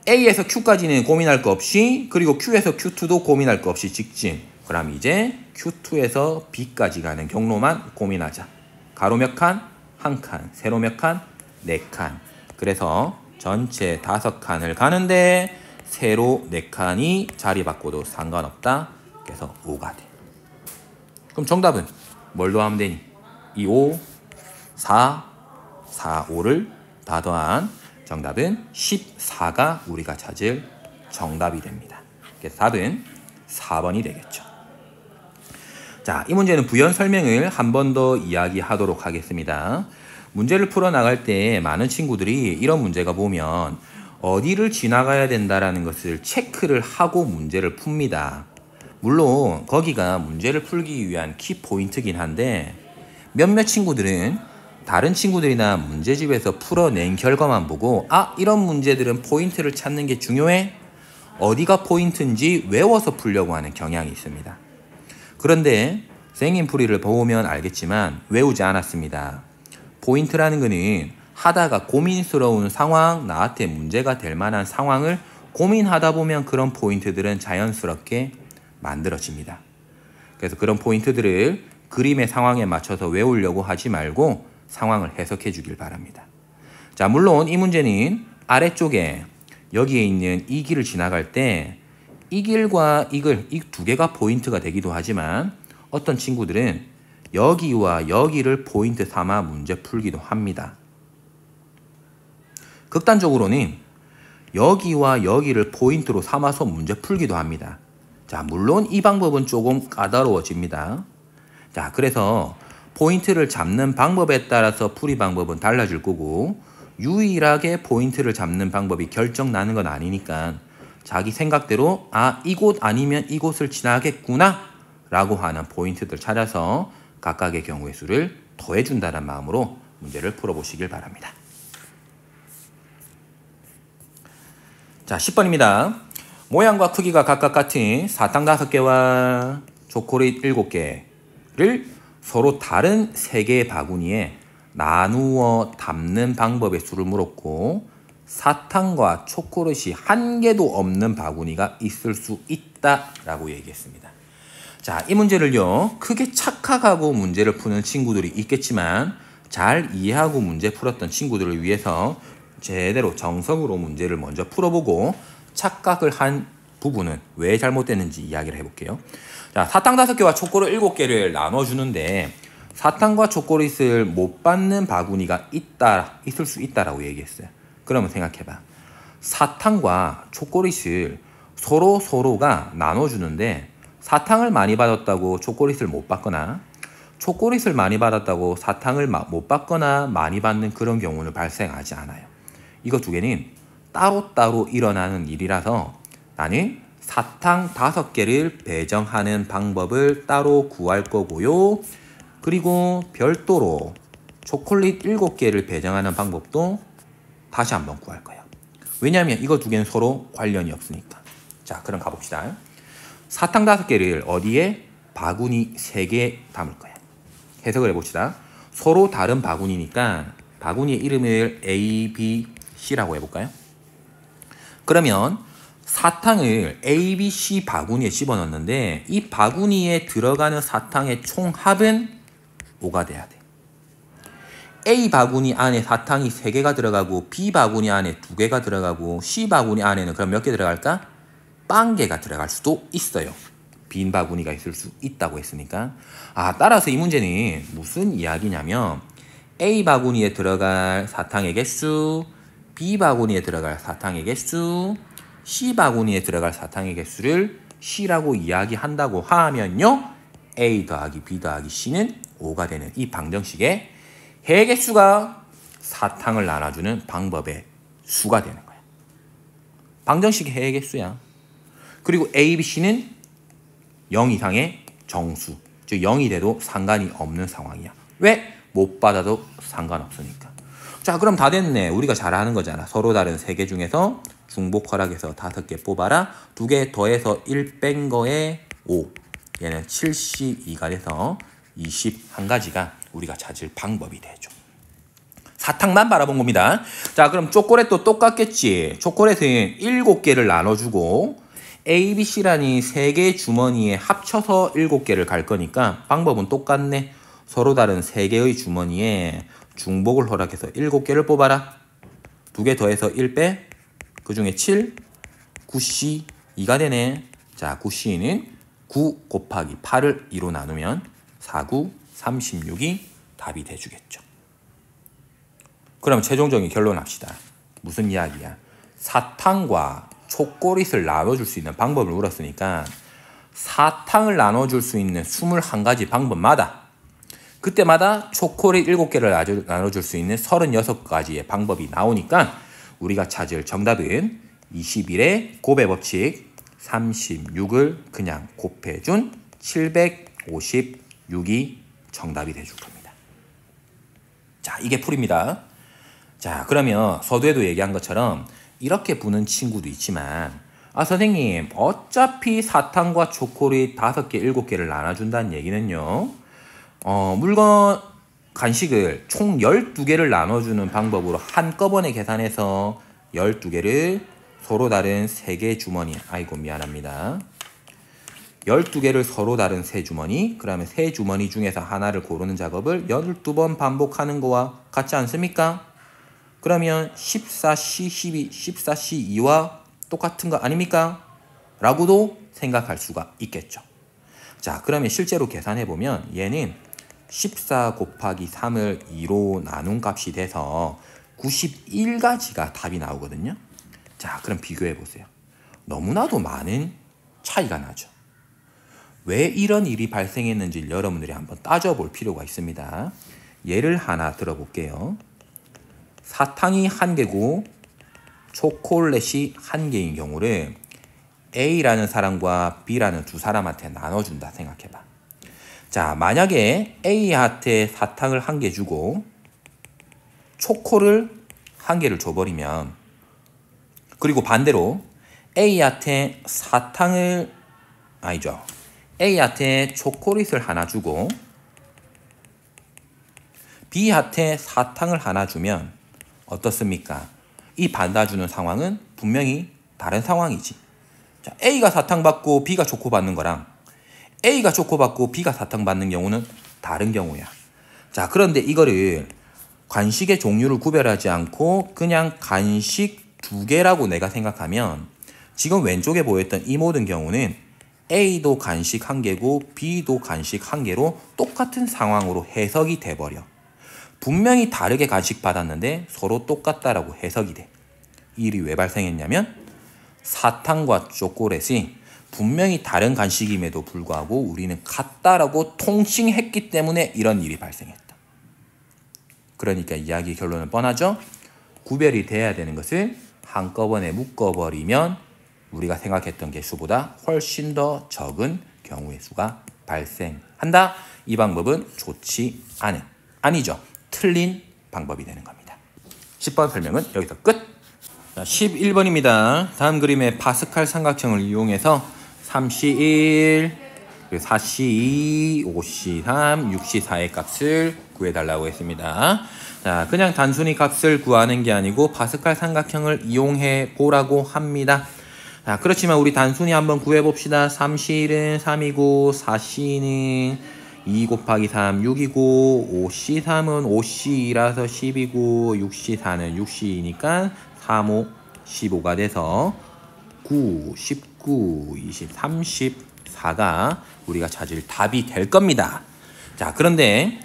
A에서 Q까지는 고민할 거 없이, 그리고 Q에서 Q2도 고민할 거 없이 직진. 그럼 이제 Q2에서 B까지 가는 경로만 고민하자. 가로 몇 칸? 한 칸. 세로 몇 칸? 네 칸. 그래서 전체 5칸을 가는데 세로 4칸이 자리 바꿔도 상관없다. 그래서 5가 돼. 그럼 정답은 뭘 더하면 되니? 2, 5, 4, 4, 5를 다 더한 정답은 14가 우리가 찾을 정답이 됩니다. 그래서 답은 4번이 되겠죠. 자, 이 문제는 부연 설명을 한 번 더 이야기하도록 하겠습니다. 문제를 풀어나갈 때 많은 친구들이 이런 문제가 보면 어디를 지나가야 된다는 것을 체크를 하고 문제를 풉니다. 물론 거기가 문제를 풀기 위한 키포인트긴 한데 몇몇 친구들은 다른 친구들이나 문제집에서 풀어낸 결과만 보고 이런 문제들은 포인트를 찾는 게 중요해? 어디가 포인트인지 외워서 풀려고 하는 경향이 있습니다. 그런데 선생님 풀이를 보면 알겠지만 외우지 않았습니다. 포인트라는 거는 하다가 고민스러운 상황, 나한테 문제가 될 만한 상황을 고민하다 보면 그런 포인트들은 자연스럽게 만들어집니다. 그래서 그런 포인트들을 그림의 상황에 맞춰서 외우려고 하지 말고 상황을 해석해 주길 바랍니다. 자, 물론 이 문제는 아래쪽에 여기에 있는 이 길을 지나갈 때 이 길과 이 길, 이 두 개가 포인트가 되기도 하지만 어떤 친구들은 여기와 여기를 포인트 삼아 문제 풀기도 합니다. 극단적으로는 여기와 여기를 포인트로 삼아서 문제 풀기도 합니다. 자, 물론 이 방법은 조금 까다로워집니다. 자, 그래서 포인트를 잡는 방법에 따라서 풀이 방법은 달라질 거고 유일하게 포인트를 잡는 방법이 결정나는 건 아니니까 자기 생각대로 이곳 아니면 이곳을 지나겠구나 라고 하는 포인트들 찾아서 각각의 경우의 수를 더해준다는 마음으로 문제를 풀어보시길 바랍니다. 자, 10번입니다. 모양과 크기가 각각 같은 사탕 5개와 초콜릿 7개를 서로 다른 3개의 바구니에 나누어 담는 방법의 수를 물었고 사탕과 초콜릿이 한 개도 없는 바구니가 있을 수 있다라고 얘기했습니다. 자, 이 문제를요, 크게 착각하고 문제를 푸는 친구들이 있겠지만 잘 이해하고 문제 풀었던 친구들을 위해서 제대로 정석으로 문제를 먼저 풀어보고 착각을 한 부분은 왜 잘못됐는지 이야기를 해볼게요. 자, 사탕 5개와 초콜릿 7개를 나눠주는데 사탕과 초콜릿을 못 받는 바구니가 있을 수 있다라고 얘기했어요. 그러면 생각해봐. 사탕과 초콜릿을 서로가 나눠주는데 사탕을 많이 받았다고 초콜릿을 못 받거나 초콜릿을 많이 받았다고 사탕을 못 받거나 많이 받는 그런 경우는 발생하지 않아요. 이거 두 개는 따로따로 일어나는 일이라서 나는 사탕 5개를 배정하는 방법을 따로 구할 거고요. 그리고 별도로 초콜릿 7개를 배정하는 방법도 다시 한번 구할 거예요. 왜냐하면 이거 두 개는 서로 관련이 없으니까. 자, 그럼 가봅시다. 사탕 5개를 어디에? 바구니 3개에 담을 거예요. 해석을 해봅시다. 서로 다른 바구니니까 바구니의 이름을 A, B, C라고 해볼까요? 그러면 사탕을 A, B, C 바구니에 집어넣는데 이 바구니에 들어가는 사탕의 총합은 5가 돼야 돼. A 바구니 안에 사탕이 3개가 들어가고 B 바구니 안에 2개가 들어가고 C 바구니 안에는 그럼 몇 개 들어갈까? 0개가 들어갈 수도 있어요. 빈 바구니가 있을 수 있다고 했으니까 따라서 이 문제는 무슨 이야기냐면 A 바구니에 들어갈 사탕의 개수, B 바구니에 들어갈 사탕의 개수, C 바구니에 들어갈 사탕의 개수를 C라고 이야기한다고 하면요, A 더하기 B 더하기 C는 5가 되는 이 방정식의 해개수가 사탕을 나눠주는 방법의 수가 되는 거야. 방정식의 해개수야. 그리고 A, B, C는 0 이상의 정수, 즉 0이 돼도 상관이 없는 상황이야. 왜? 못 받아도 상관없으니까. 자, 그럼 다 됐네. 우리가 잘 아는 거잖아. 서로 다른 3개 중에서 중복 허락해서 5개 뽑아라. 2개 더해서 1 뺀 거에 5. 얘는 72가 돼서 21가지가 우리가 찾을 방법이 되죠. 사탕만 바라본 겁니다. 자, 그럼 초콜릿도 똑같겠지. 초콜릿은 7개를 나눠주고 A, B, C라니 3개 주머니에 합쳐서 7개를 갈 거니까 방법은 똑같네. 서로 다른 3개의 주머니에 중복을 허락해서 7개를 뽑아라. 2개 더해서 1 빼. 그 중에 7, 9C, 2가 되네. 자, 9C는 9 곱하기 8을 2로 나누면 4, 9, 36이 답이 돼주겠죠. 그럼 최종적인 결론합시다. 무슨 이야기야? 사탕과 초콜릿을 나눠줄 수 있는 방법을 물었으니까 사탕을 나눠줄 수 있는 21가지 방법마다 그때마다 초콜릿 7개를 나눠줄 수 있는 36가지의 방법이 나오니까 우리가 찾을 정답은 21의 곱의 법칙 36을 그냥 곱해준 756이 정답이 돼줄 겁니다. 자, 이게 풀입니다. 자, 그러면 서두에도 얘기한 것처럼 이렇게 부는 친구도 있지만 선생님 어차피 사탕과 초콜릿 5개, 7개를 나눠준다는 얘기는요, 물건, 간식을 총 12개를 나눠주는 방법으로 한꺼번에 계산해서 12개를 서로 다른 3개 주머니, 아이고 미안합니다. 12개를 서로 다른 3주머니, 그러면 3주머니 중에서 하나를 고르는 작업을 12번 반복하는 거와 같지 않습니까? 그러면 14C, 12, 14C, 2와 똑같은 거 아닙니까? 라고도 생각할 수가 있겠죠. 자, 그러면 실제로 계산해보면 얘는 14 곱하기 3을 2로 나눈 값이 돼서 91가지가 답이 나오거든요. 자, 그럼 비교해보세요. 너무나도 많은 차이가 나죠. 왜 이런 일이 발생했는지 여러분들이 한번 따져볼 필요가 있습니다. 예를 하나 들어볼게요. 사탕이 1개고 초콜릿이 1개인 경우를 A라는 사람과 B라는 두 사람한테 나눠준다 생각해봐. 자, 만약에 A한테 사탕을 1개 주고 초코를 1개를 줘버리면, 그리고 반대로 A한테 A한테 초콜릿을 하나 주고 B한테 사탕을 하나 주면 어떻습니까? 이 받아주는 상황은 분명히 다른 상황이지. 자, A가 사탕 받고 B가 초코 받는 거랑 A가 초코 받고 B가 사탕 받는 경우는 다른 경우야. 자, 그런데 이거를 간식의 종류를 구별하지 않고 그냥 간식 2개라고 내가 생각하면 지금 왼쪽에 보였던 이 모든 경우는 A도 간식 1개고 B도 간식 1개로 똑같은 상황으로 해석이 돼버려. 분명히 다르게 간식 받았는데 서로 똑같다라고 해석이 돼. 이 일이 왜 발생했냐면 사탕과 초콜릿이 분명히 다른 간식임에도 불구하고 우리는 같다라고 통칭했기 때문에 이런 일이 발생했다. 그러니까 이야기 결론은 뻔하죠. 구별이 돼야 되는 것을 한꺼번에 묶어버리면 우리가 생각했던 개수보다 훨씬 더 적은 경우의 수가 발생한다. 이 방법은 좋지 않은, 아니죠, 틀린 방법이 되는 겁니다. 10번 설명은 여기서 끝. 자, 11번입니다. 다음 그림의 파스칼 삼각형을 이용해서 3C1, 4C2, 5C3, 6C4의 값을 구해달라고 했습니다. 자, 그냥 단순히 값을 구하는 게 아니고 파스칼 삼각형을 이용해 보라고 합니다. 자, 그렇지만 우리 단순히 한번 구해봅시다. 3C1은 3이고 4C는 2 곱하기 3, 6이고 5C3은 5C2라서 10이고 6C4는 6C2니까 3, 5, 15가 돼서 9, 19, 20, 30, 74가 우리가 찾을 답이 될 겁니다. 자, 그런데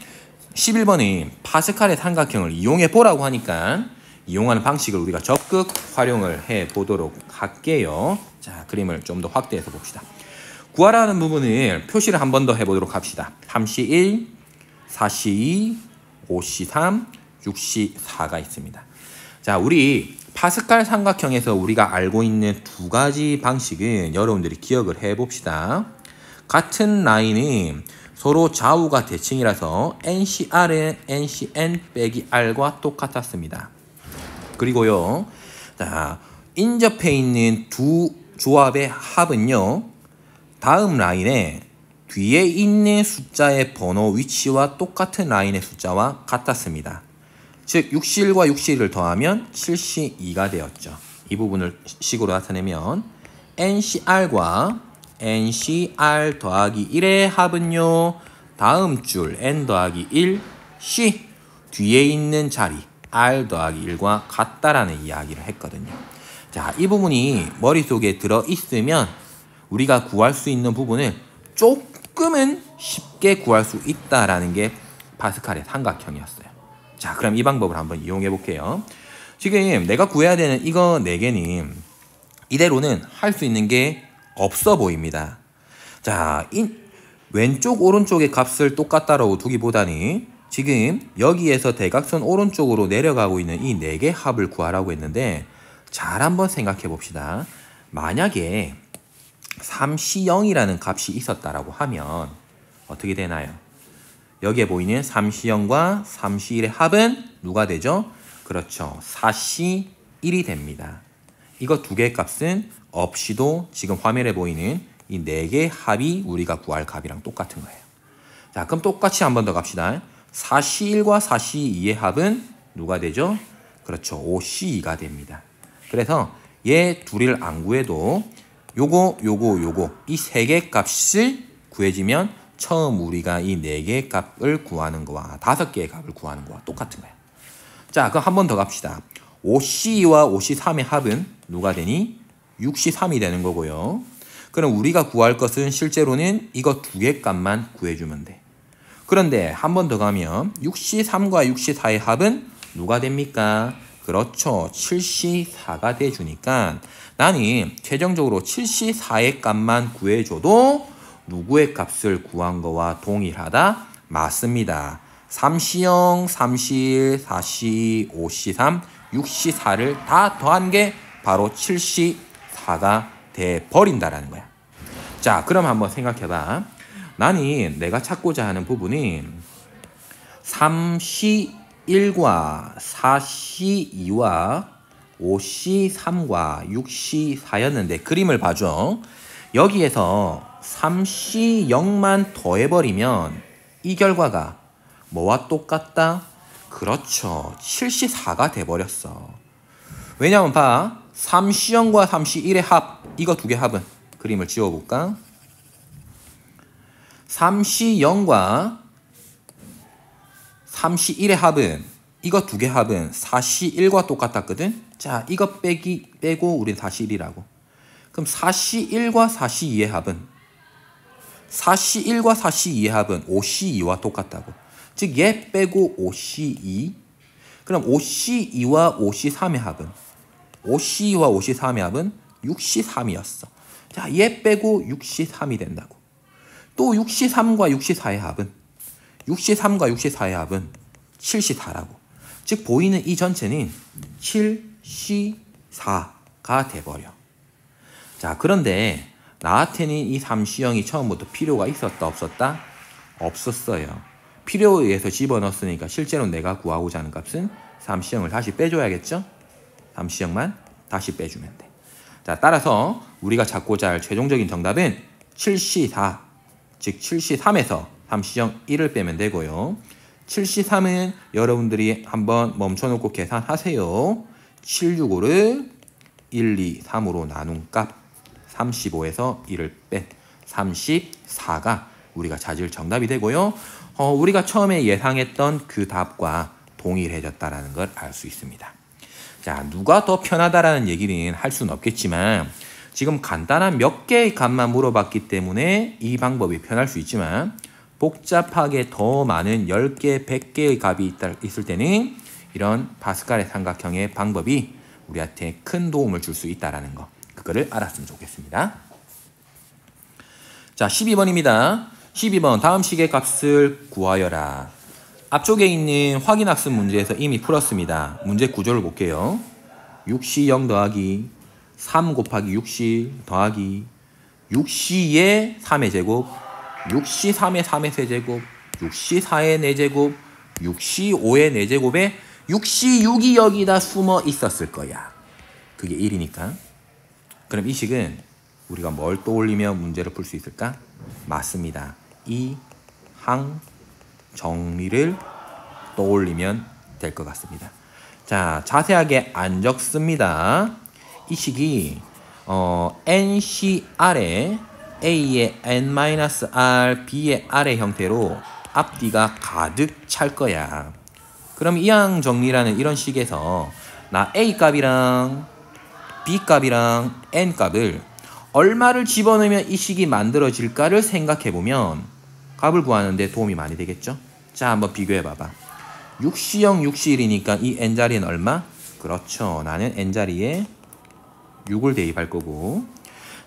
11번이 파스칼의 삼각형을 이용해 보라고 하니까 이용하는 방식을 우리가 적극 활용을 해 보도록 할게요. 자, 그림을 좀 더 확대해서 봅시다. 구하라는 부분을 표시를 한 번 더 해보도록 합시다. 3시 1, 4시 2, 5시 3, 6시 4가 있습니다. 자, 우리 파스칼 삼각형에서 우리가 알고 있는 두 가지 방식은 여러분들이 기억을 해 봅시다. 같은 라인은 서로 좌우가 대칭이라서 NCR은 NCN 빼기 R과 똑같았습니다. 그리고요, 자, 인접해 있는 두 조합의 합은요, 다음 라인에 뒤에 있는 숫자의 번호 위치와 똑같은 라인의 숫자와 같았습니다. 즉 6시1과 6시1을 더하면 7시2가 되었죠. 이 부분을 식으로 나타내면 NCR과 NCR 더하기 1의 합은요, 다음 줄 N 더하기 1, C 뒤에 있는 자리 R 더하기 1과 같다라는 이야기를 했거든요. 자, 이 부분이 머릿속에 들어있으면 우리가 구할 수 있는 부분을 조금은 쉽게 구할 수 있다라는 게 파스칼의 삼각형이었어요. 자, 그럼 이 방법을 한번 이용해 볼게요. 지금 내가 구해야 되는 이거 4개는 이대로는 할 수 있는 게 없어 보입니다. 자, 왼쪽 오른쪽의 값을 똑같다라고 두기보다는 지금 여기에서 대각선 오른쪽으로 내려가고 있는 이 4개 합을 구하라고 했는데, 잘 한번 생각해 봅시다. 만약에 3C0이라는 값이 있었다라고 하면 어떻게 되나요? 여기에 보이는 3C0과 3C1의 합은 누가 되죠? 그렇죠. 4C1이 됩니다. 이거 두 개의 값은 없이도 지금 화면에 보이는 이 4개의 합이 우리가 구할 값이랑 똑같은 거예요. 자, 그럼 똑같이 한 번 더 갑시다. 4C1과 4C2의 합은 누가 되죠? 그렇죠. 5C2가 됩니다. 그래서 얘 둘을 안 구해도 요거 이 3개 값을 구해지면 처음 우리가 이 4개의 값을 구하는 거와 5개의 값을 구하는 거와 똑같은 거예요. 자, 그럼 한 번 더 갑시다. 5C2와 5C3의 합은 누가 되니? 6C3이 되는 거고요. 그럼 우리가 구할 것은 실제로는 이거 2개 값만 구해주면 돼. 그런데 한 번 더 가면 6C3과 6C4의 합은 누가 됩니까? 그렇죠. 7C4가 돼주니까 나는 최종적으로 7C4의 값만 구해줘도 누구의 값을 구한 거와 동일하다? 맞습니다. 3C0, 3C1, 4C2, 5C3, 6C4를 다 더한 게 바로 7C4가 돼버린다라는 거야. 자, 그럼 한번 생각해봐. 나는 내가 찾고자 하는 부분은 3C1과 4C2와 5C3과 6C4였는데 그림을 봐줘. 여기에서 3C0만 더해버리면 이 결과가 뭐와 똑같다? 그렇죠. 7C4가 돼버렸어. 왜냐면 봐. 3C0과 3C1의 합, 이거 두 개 합은 그림을 지워볼까? 3C0과 3C1의 합은 이거 두 개 합은 4C1과 똑같았거든? 자, 이거 빼고 우린 4C1이라고. 그럼 4C1과 4C2의 합은 4C1과 4C2의 합은 5C2와 똑같다고. 즉, 얘 빼고 5C2. 그럼 5C2와 5C3의 합은 5C2와 5C3의 합은 6C3이었어. 자, 얘 빼고 6C3이 된다고. 또 6C3과 6C4의 합은 6C3과 6C4의 합은 7C4라고. 즉, 보이는 이 전체는 7C4가 돼버려. 자, 그런데 나한테는 이 3C0이 처음부터 필요가 있었다 없었다? 없었어요. 필요에 의해서 집어넣었으니까 실제로 내가 구하고자 하는 값은 3C0을 다시 빼줘야겠죠? 3C0만 다시 빼주면 돼. 자, 따라서 우리가 찾고자 할 최종적인 정답은 7C4, 즉 7C3에서 3C0 1을 빼면 되고요. 7C3은 여러분들이 한번 멈춰놓고 계산하세요. 765를 1, 2, 3으로 나눈 값 35에서 1을 뺀 34가 우리가 찾을 정답이 되고요. 우리가 처음에 예상했던 그 답과 동일해졌다는 걸 알 수 있습니다. 자, 누가 더 편하다라는 얘기는 할 수는 없겠지만 지금 간단한 몇 개의 값만 물어봤기 때문에 이 방법이 편할 수 있지만 복잡하게 더 많은 10개, 100개의 값이 있을 때는 이런 파스칼의 삼각형의 방법이 우리한테 큰 도움을 줄 수 있다는 거. 그거를 알았으면 좋겠습니다. 자, 12번입니다. 12번 다음 식의 값을 구하여라. 앞쪽에 있는 확인학습 문제에서 이미 풀었습니다. 문제 구조를 볼게요. 6시 0 더하기 3 곱하기 6시 더하기 6시의 3의 제곱 6시 3의 3의 세제곱 6시 4의 4제곱 6시 5의 4제곱에 6시 6이 여기다 숨어 있었을 거야. 그게 1이니까. 그럼 이 식은 우리가 뭘 떠올리며 문제를 풀 수 있을까? 맞습니다. 이 항 정리를 떠올리면 될 것 같습니다. 자, 자세하게 안 적습니다. 이 식이 NCR에 A의 N-R, B의 R의 형태로 앞뒤가 가득 찰 거야. 그럼 이항 정리라는 이런 식에서 나 A 값이랑 B 값이랑 N 값을 얼마를 집어넣으면 이 식이 만들어질까를 생각해보면 값을 구하는데 도움이 많이 되겠죠? 자, 한번 비교해봐봐. 6시 0, 6시 1이니까 이 N자리는 얼마? 그렇죠. 나는 N자리에 6을 대입할 거고.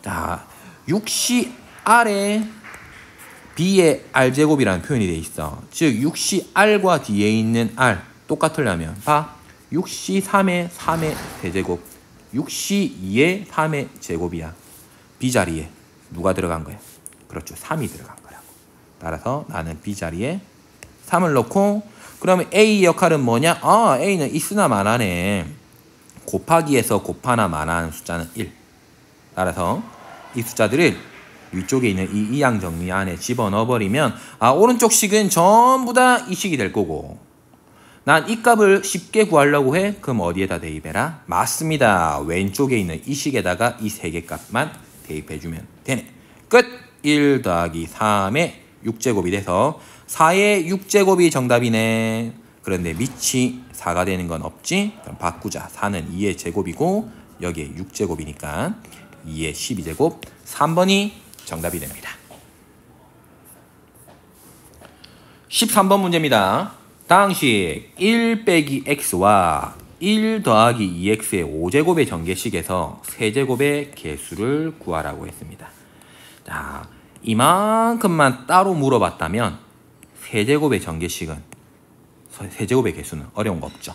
자, 6시 R에 B의 R제곱이라는 표현이 돼 있어. 즉 6시 R과 뒤에 있는 R 똑같으려면 봐. 6시 3의 3의 대제곱 6시 2의 3의 제곱이야. B자리에 누가 들어간 거야? 그렇죠. 3이 들어간 거라고. 따라서 나는 B자리에 3을 넣고 그러면 A 역할은 뭐냐? 아, A는 있으나 마나네. 곱하기에서 곱하나 마나하는 숫자는 1. 따라서 이 숫자들을 위쪽에 있는 이 이항 정리 안에 집어넣어버리면 아, 오른쪽 식은 전부 다 이 식이 될 거고 난 이 값을 쉽게 구하려고 해? 그럼 어디에다 대입해라? 맞습니다. 왼쪽에 있는 이 식에다가 이 세 개 값만 대입해주면 되네. 끝! 1 더하기 3의 6제곱이 돼서 4의 6제곱이 정답이네. 그런데 밑이 4가 되는 건 없지? 그럼 바꾸자. 4는 2의 제곱이고 여기에 6제곱이니까 2의 12제곱 3번이 정답이 됩니다. 13번 문제입니다. 다항식 1 빼기 x와 1 더하기 2x의 5제곱의 전개식에서 세제곱의 개수를 구하라고 했습니다. 자, 이만큼만 따로 물어봤다면 세제곱의 전개식은 세제곱의 개수는 어려운 거 없죠.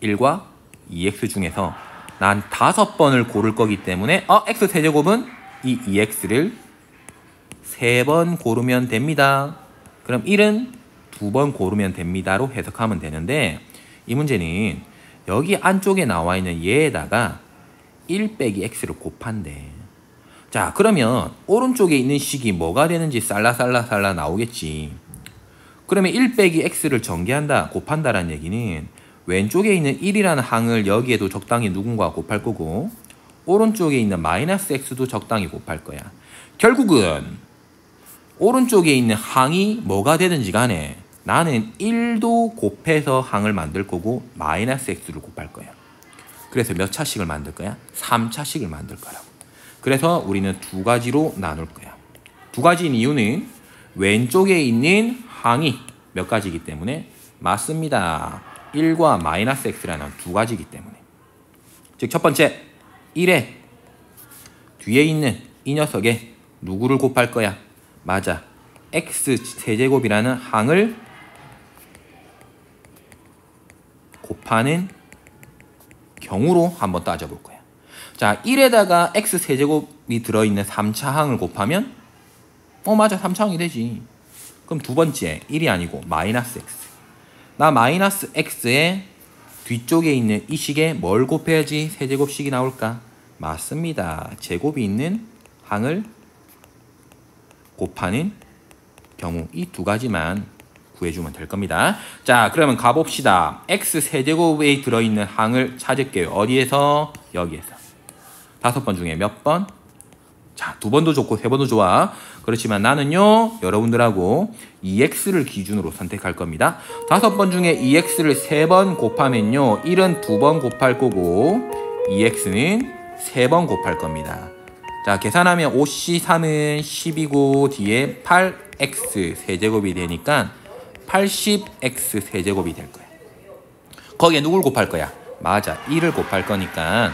1과 2x 중에서 난 5번을 고를 거기 때문에 x 세제곱은 이 2x를 3번 고르면 됩니다. 그럼 1은 2번 고르면 됩니다로 해석하면 되는데 이 문제는 여기 안쪽에 나와 있는 얘에다가 1 빼기 x를 곱한대. 자, 그러면 오른쪽에 있는 식이 뭐가 되는지 살라살라 나오겠지. 그러면 1 빼기 x를 전개한다, 곱한다라는 얘기는 왼쪽에 있는 1이라는 항을 여기에도 적당히 누군가 곱할 거고 오른쪽에 있는 마이너스 x도 적당히 곱할 거야. 결국은 오른쪽에 있는 항이 뭐가 되든지 간에 나는 1도 곱해서 항을 만들 거고 마이너스 x를 곱할 거야. 그래서 몇 차식을 만들 거야? 3차식을 만들 거라고. 그래서 우리는 두 가지로 나눌 거야. 두 가지인 이유는 왼쪽에 있는 항이 몇 가지이기 때문에 맞습니다. 1과 마이너스 x라는 두 가지이기 때문에. 즉 첫 번째 1에 뒤에 있는 이 녀석에 누구를 곱할 거야? 맞아. x 세제곱이라는 항을 곱하는 경우로 한번 따져볼 거야. 자, 1에다가 x 세제곱이 들어있는 3차 항을 곱하면 맞아. 3차 항이 되지. 그럼 두 번째 1이 아니고 마이너스 x. 나 마이너스 x에 뒤쪽에 있는 이 식에 뭘 곱해야지 세제곱식이 나올까? 맞습니다. 제곱이 있는 항을 곱하는 경우 이 두 가지만 구해주면 될 겁니다. 자, 그러면 가봅시다. x 세제곱에 들어있는 항을 찾을게요. 어디에서? 여기에서. 5번 중에 몇 번? 자, 2번도 좋고 3번도 좋아. 그렇지만 나는요, 여러분들하고 2x를 기준으로 선택할 겁니다. 5번 중에 2x를 3번 곱하면요, 1은 2번 곱할 거고 2x는 3번 곱할 겁니다. 자, 계산하면 5C3은 10이고 뒤에 8X 세제곱이 되니까 80X 세제곱이 될 거야. 거기에 누굴 곱할 거야? 맞아, 1을 곱할 거니까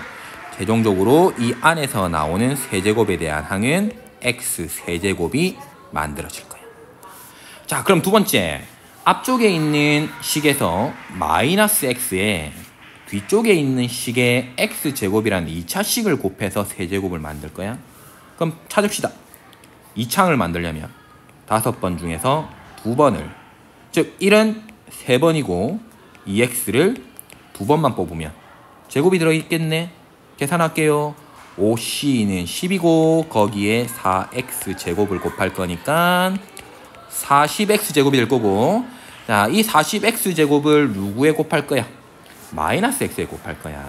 최종적으로 이 안에서 나오는 세제곱에 대한 항은 X 세제곱이 만들어질 거야. 자, 그럼 두 번째, 앞쪽에 있는 식에서 마이너스 x에 뒤쪽에 있는 식의 x제곱이라는 2차식을 곱해서 세제곱을 만들 거야. 그럼 찾읍시다. 2창을 만들려면 5번 중에서 2번을, 즉 1은 3번이고 2x를 2번만 뽑으면 제곱이 들어있겠네. 계산할게요. 5c는 10이고 거기에 4x 제곱을 곱할 거니까 40x 제곱이 될 거고, 자, 이 40x 제곱을 누구에 곱할 거야? 마이너스 x에 곱할 거야.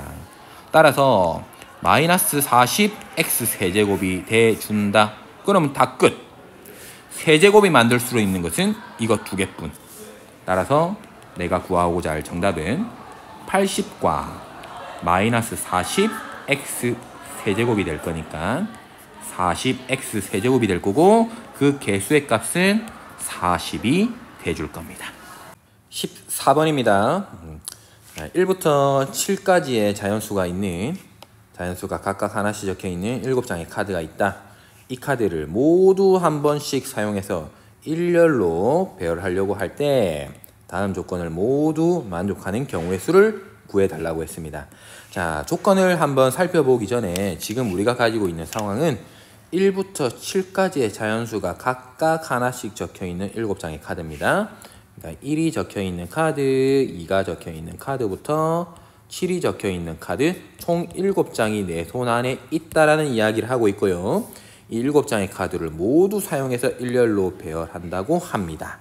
따라서 마이너스 40x 세제곱이 돼준다. 그러면 다 끝. 세제곱이 만들 수 있는 것은 이것 두 개뿐. 따라서 내가 구하고자 할 정답은 80과 마이너스 40x 세제곱이 될 거니까 40x 세제곱이 될 거고, 그 개수의 값은 40이 돼줄 겁니다. 14번입니다. 1부터 7까지의 자연수가 있는, 자연수가 각각 하나씩 적혀있는 7장의 카드가 있다. 이 카드를 모두 한 번씩 사용해서 일렬로 배열하려고 할 때 다음 조건을 모두 만족하는 경우의 수를 구해달라고 했습니다. 자, 조건을 한번 살펴보기 전에 지금 우리가 가지고 있는 상황은 1부터 7까지의 자연수가 각각 하나씩 적혀있는 7장의 카드입니다. 그러니까 1이 적혀있는 카드, 2가 적혀있는 카드부터 7이 적혀있는 카드, 총 7장이 내 손 안에 있다라는 이야기를 하고 있고요. 이 7장의 카드를 모두 사용해서 일렬로 배열한다고 합니다.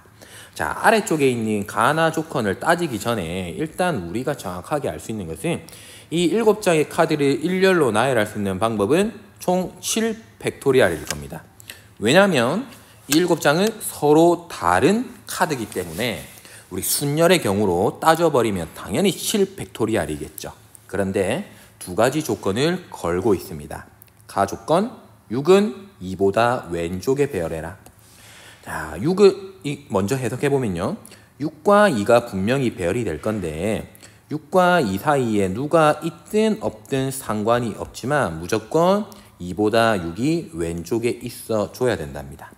자, 아래쪽에 있는 가나 조건을 따지기 전에 일단 우리가 정확하게 알 수 있는 것은 이 7장의 카드를 일렬로 나열할 수 있는 방법은 총 7팩토리얼일 겁니다. 왜냐하면 이 7장은 서로 다른 카드이기 때문에 우리 순열의 경우로 따져버리면 당연히 7팩토리얼이겠죠. 그런데 두 가지 조건을 걸고 있습니다. 가 조건, 6은 2보다 왼쪽에 배열해라. 자, 6을 먼저 해석해보면요. 6과 2가 분명히 배열이 될 건데 6과 2 사이에 누가 있든 없든 상관이 없지만 무조건 2보다 6이 왼쪽에 있어 줘야 된답니다.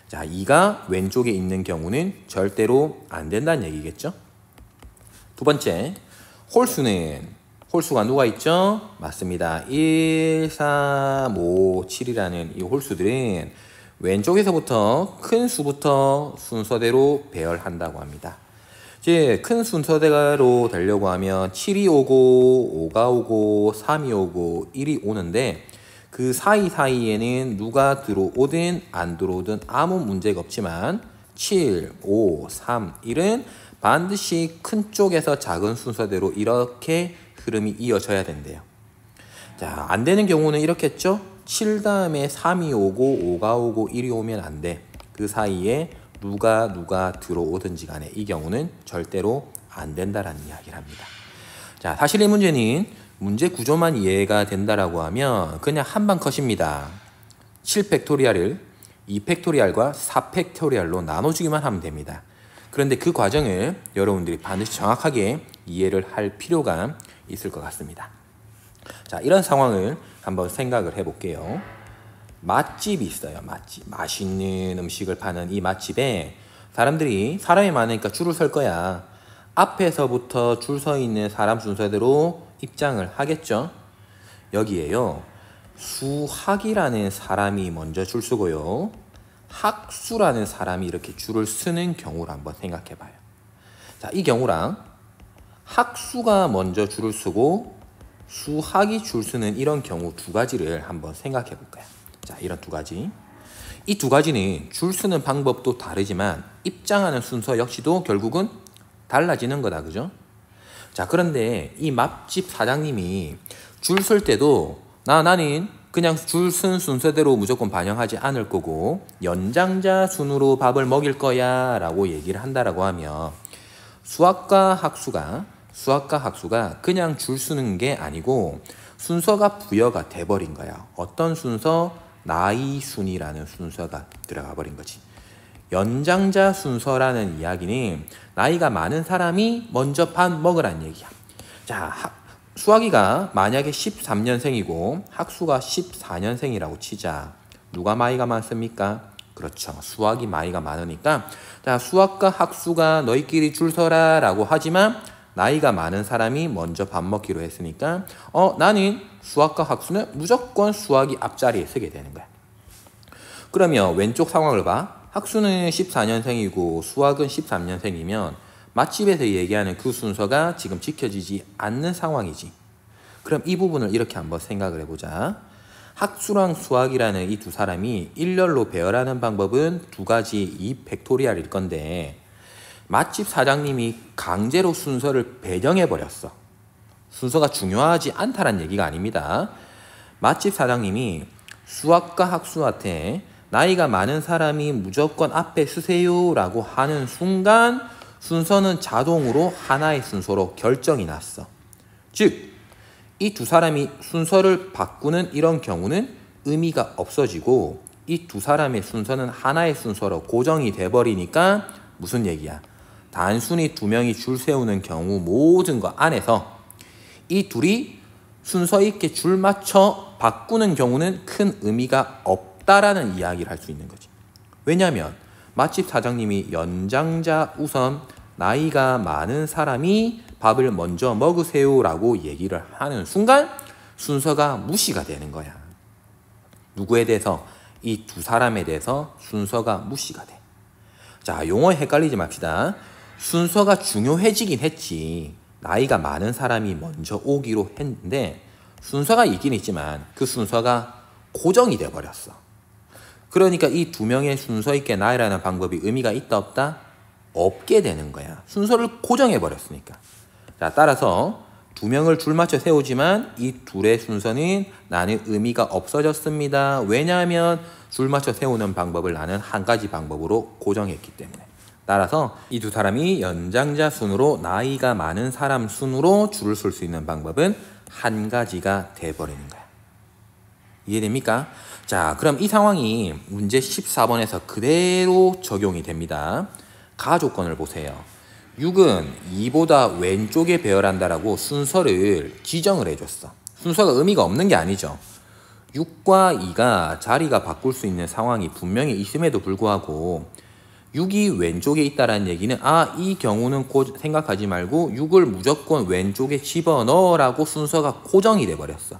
자, 2가 왼쪽에 있는 경우는 절대로 안 된다는 얘기겠죠. 두 번째, 홀수가 누가 있죠? 맞습니다. 1, 3, 5, 7이라는 이 홀수들은 왼쪽에서부터 큰 수부터 순서대로 배열한다고 합니다. 이제 큰 순서대로 되려고 하면 7이 오고 5가 오고 3이 오고 1이 오는데 그 사이사이에는 누가 들어오든 안 들어오든 아무 문제가 없지만 7, 5, 3, 1은 반드시 큰 쪽에서 작은 순서대로 이렇게 흐름이 이어져야 된대요. 자, 안 되는 경우는 이렇겠죠? 7 다음에 3이 오고 5가 오고 1이 오면 안 돼. 그 사이에 누가 들어오든지 간에 이 경우는 절대로 안 된다라는 이야기를 합니다. 자, 사실 이 문제는 문제 구조만 이해가 된다라고 하면 그냥 한방 컷입니다. 7팩토리얼을 2팩토리얼과 4팩토리얼로 나눠주기만 하면 됩니다. 그런데 그 과정을 여러분들이 반드시 정확하게 이해를 할 필요가 있을 것 같습니다. 자, 이런 상황을 한번 생각을 해볼게요. 맛집이 있어요. 맛집. 맛있는 음식을 파는 이 맛집에 사람이 많으니까 줄을 설 거야. 앞에서부터 줄 서 있는 사람 순서대로 입장을 하겠죠. 여기에요. 수학이라는 사람이 먼저 줄 서고요. 학수라는 사람이 이렇게 줄을 서는 경우를 한번 생각해 봐요. 자, 이 경우랑 학수가 먼저 줄을 서고 수학이 줄 서는 이런 경우 두 가지를 한번 생각해 볼까요? 자, 이런 두 가지. 이 두 가지는 줄 서는 방법도 다르지만 입장하는 순서 역시도 결국은 달라지는 거다, 그죠? 자, 그런데 이 맛집 사장님이 줄 설 때도 나는 그냥 줄 쓴 순서대로 무조건 반영하지 않을 거고 연장자 순으로 밥을 먹일 거야 라고 얘기를 한다라고 하면 수학과 학수가 그냥 줄 서는 게 아니고 순서가 부여가 돼버린 거야. 어떤 순서? 나이 순이라는 순서가 들어가 버린 거지. 연장자 순서라는 이야기는 나이가 많은 사람이 먼저 밥 먹으란 얘기야. 자, 수학이가 만약에 13년생이고 학수가 14년생이라고 치자. 누가 나이가 많습니까? 그렇죠. 수학이 나이가 많으니까 자, 수학과 학수가 너희끼리 줄 서라 라고 하지만 나이가 많은 사람이 먼저 밥 먹기로 했으니까 나는 수학과 학수는 무조건 수학이 앞자리에 서게 되는 거야. 그러면 왼쪽 상황을 봐. 학수는 14년생이고 수학은 13년생이면 맛집에서 얘기하는 그 순서가 지금 지켜지지 않는 상황이지. 그럼 이 부분을 이렇게 한번 생각을 해보자. 학수랑 수학이라는 이 두 사람이 일렬로 배열하는 방법은 두 가지 2팩토리얼일 건데 맛집 사장님이 강제로 순서를 배정해버렸어. 순서가 중요하지 않다는 얘기가 아닙니다. 맛집 사장님이 수학과 학수한테 나이가 많은 사람이 무조건 앞에 쓰세요 라고 하는 순간 순서는 자동으로 하나의 순서로 결정이 났어. 즉, 이 두 사람이 순서를 바꾸는 이런 경우는 의미가 없어지고 이 두 사람의 순서는 하나의 순서로 고정이 돼버리니까 무슨 얘기야? 단순히 두 명이 줄 세우는 경우 모든 것 안에서 이 둘이 순서 있게 줄 맞춰 바꾸는 경우는 큰 의미가 없다라는 이야기를 할 수 있는 거지. 왜냐하면 맛집 사장님이 연장자 우선 나이가 많은 사람이 밥을 먼저 먹으세요 라고 얘기를 하는 순간 순서가 무시가 되는 거야. 누구에 대해서? 이 두 사람에 대해서 순서가 무시가 돼. 자, 용어 헷갈리지 맙시다. 순서가 중요해지긴 했지. 나이가 많은 사람이 먼저 오기로 했는데 순서가 있긴 있지만 그 순서가 고정이 돼버렸어. 그러니까 이 두 명의 순서 있게 나열하는 방법이 의미가 있다 없다? 없게 되는 거야. 순서를 고정해버렸으니까. 자, 따라서 두 명을 줄 맞춰 세우지만 이 둘의 순서는 나는 의미가 없어졌습니다. 왜냐하면 줄 맞춰 세우는 방법을 나는 한 가지 방법으로 고정했기 때문에. 따라서 이 두 사람이 연장자 순으로 나이가 많은 사람 순으로 줄을 쓸 수 있는 방법은 한 가지가 돼버리는 거야. 이해됩니까? 자, 그럼 이 상황이 문제 14번에서 그대로 적용이 됩니다. 가조건을 보세요. 6은 2보다 왼쪽에 배열한다라고 순서를 지정을 해줬어. 순서가 의미가 없는 게 아니죠. 6과 2가 자리가 바꿀 수 있는 상황이 분명히 있음에도 불구하고 6이 왼쪽에 있다는 얘기는 이 경우는 생각하지 말고 6을 무조건 왼쪽에 집어넣으라고 순서가 고정이 돼버렸어.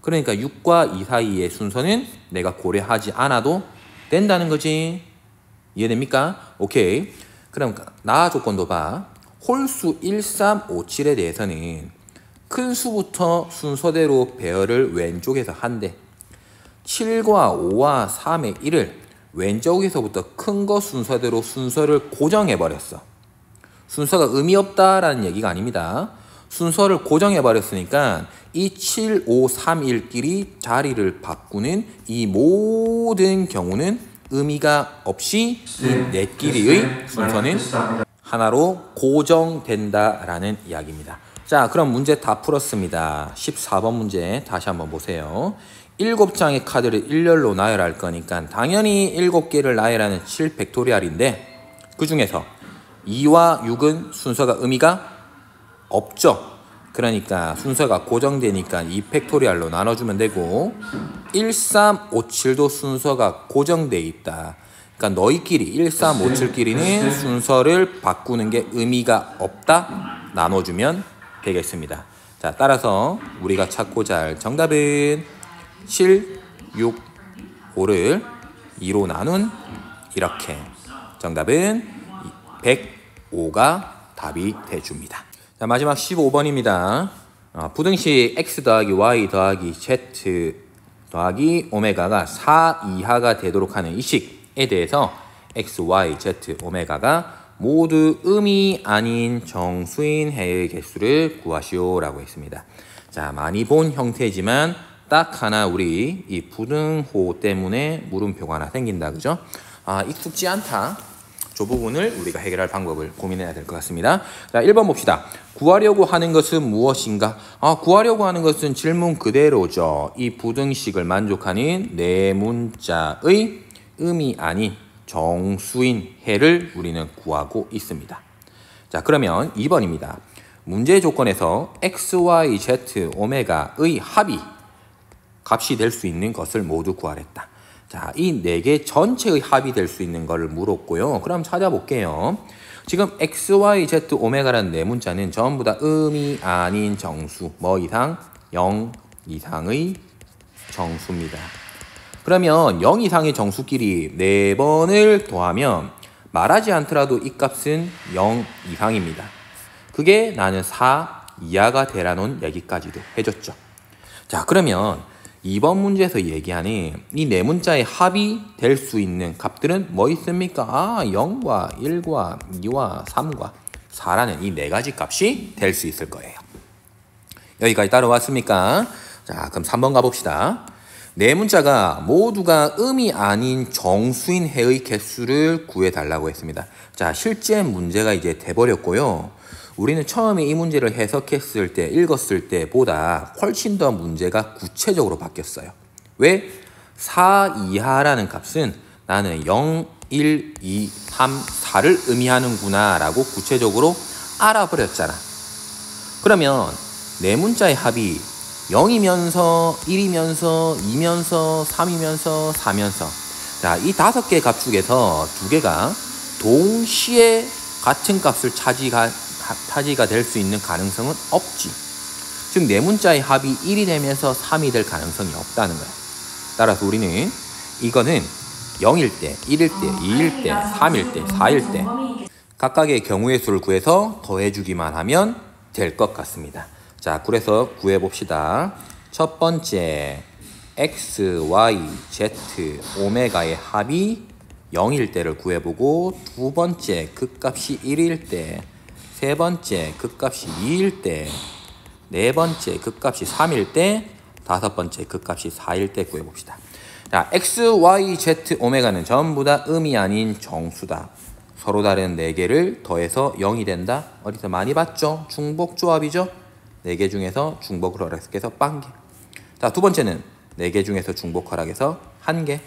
그러니까 6과 2 사이의 순서는 내가 고려하지 않아도 된다는 거지. 이해됩니까? 오케이. 그럼 나 조건도 봐. 홀수 1, 3, 5, 7에 대해서는 큰 수부터 순서대로 배열을 왼쪽에서 한대. 7과 5와 3의 1을 왼쪽에서부터 큰 거 순서대로 순서를 고정해버렸어. 순서가 의미 없다라는 얘기가 아닙니다. 순서를 고정해버렸으니까 이 7, 5, 3, 1끼리 자리를 바꾸는 이 모든 경우는 의미가 없이 이 넷끼리의 순서는 하나로 고정된다라는 이야기입니다. 자, 그럼 문제 다 풀었습니다. 14번 문제 다시 한번 보세요. 7장의 카드를 일렬로 나열할 거니까 당연히 7개를 나열하는 7팩토리얼인데 그 중에서 2와 6은 순서가 의미가 없죠. 그러니까 순서가 고정되니까 2팩토리얼로 나눠주면 되고 1, 3, 5, 7도 순서가 고정돼 있다. 그러니까 너희끼리 1, 3, 5, 7끼리는 순서를 바꾸는 게 의미가 없다. 나눠주면 되겠습니다. 자, 따라서 우리가 찾고자 할 정답은 7, 6, 5를 2로 나눈 이렇게 정답은 105가 답이 돼줍니다. 자, 마지막 15번입니다. 부등식 x 더하기 y 더하기 z 더하기 오메가가 4 이하가 되도록 하는 이 식에 대해서 x, y, z, 오메가가 모두 음이 아닌 정수인 해의 개수를 구하시오 라고 했습니다. 자, 많이 본 형태지만 딱 하나 우리 이 부등호 때문에 물음표가 하나 생긴다. 그죠? 익숙지 않다. 저 부분을 우리가 해결할 방법을 고민해야 될 것 같습니다. 자, 1번 봅시다. 구하려고 하는 것은 무엇인가? 구하려고 하는 것은 질문 그대로죠. 이 부등식을 만족하는 네 문자의 음이 아닌 정수인 해를 우리는 구하고 있습니다. 자, 그러면 2번입니다. 문제 조건에서 x, y, z, 오메가의 합이 값이 될 수 있는 것을 모두 구하랬다. 자, 이 네 개 전체의 합이 될 수 있는 걸 물었고요. 그럼 찾아볼게요. 지금 x, y, z, 오메가라는 네 문자는 전부 다 음이 아닌 정수, 뭐 이상? 0 이상의 정수입니다. 그러면 0 이상의 정수끼리 4번을 더하면 말하지 않더라도 이 값은 0 이상입니다. 그게 나는 4 이하가 되라는 얘기까지도 해줬죠. 자, 그러면 2번 문제에서 얘기하는 이 네 문자의 합이 될 수 있는 값들은 뭐 있습니까? 0과 1과 2와 3과 4라는 이 네 가지 값이 될 수 있을 거예요. 여기까지 따라왔습니까? 자, 그럼 3번 가봅시다. 네 문자가 모두가 음이 아닌 정수인 해의 개수를 구해달라고 했습니다. 자, 실제 문제가 이제 돼버렸고요. 우리는 처음에 이 문제를 해석했을 때, 읽었을 때보다 훨씬 더 문제가 구체적으로 바뀌었어요. 왜? 4 이하라는 값은 나는 0, 1, 2, 3, 4를 의미하는구나 라고 구체적으로 알아버렸잖아. 그러면 네 문자의 합이 0이면서 1이면서 2면서 3이면서 4면서 자, 이 5개의 값 중에서 2개가 동시에 같은 값을 차지가 될 수 있는 가능성은 없지. 즉 네 문자의 합이 1이 되면서 3이 될 가능성이 없다는 거야. 따라서 우리는 이거는 0일 때, 1일 때, 2일 때, 3일 때, 4일 때 각각의 경우의 수를 구해서 더해주기만 하면 될 것 같습니다. 자, 그래서 구해봅시다. 첫 번째 x, y, z, 오메가의 합이 0일 때를 구해보고 두 번째 극값이 1일 때, 세 번째 극값이 2일 때, 네 번째 극값이 3일 때, 다섯 번째 극값이 4일 때 구해봅시다. 자, x, y, z, 오메가는 전부 다 음이 아닌 정수다. 서로 다른 4개를 더해서 0이 된다. 어디서 많이 봤죠? 중복조합이죠? 4개 중에서 중복 허락해서 1개. 자, 두 번째는 4개 중에서 중복 허락해서 1개.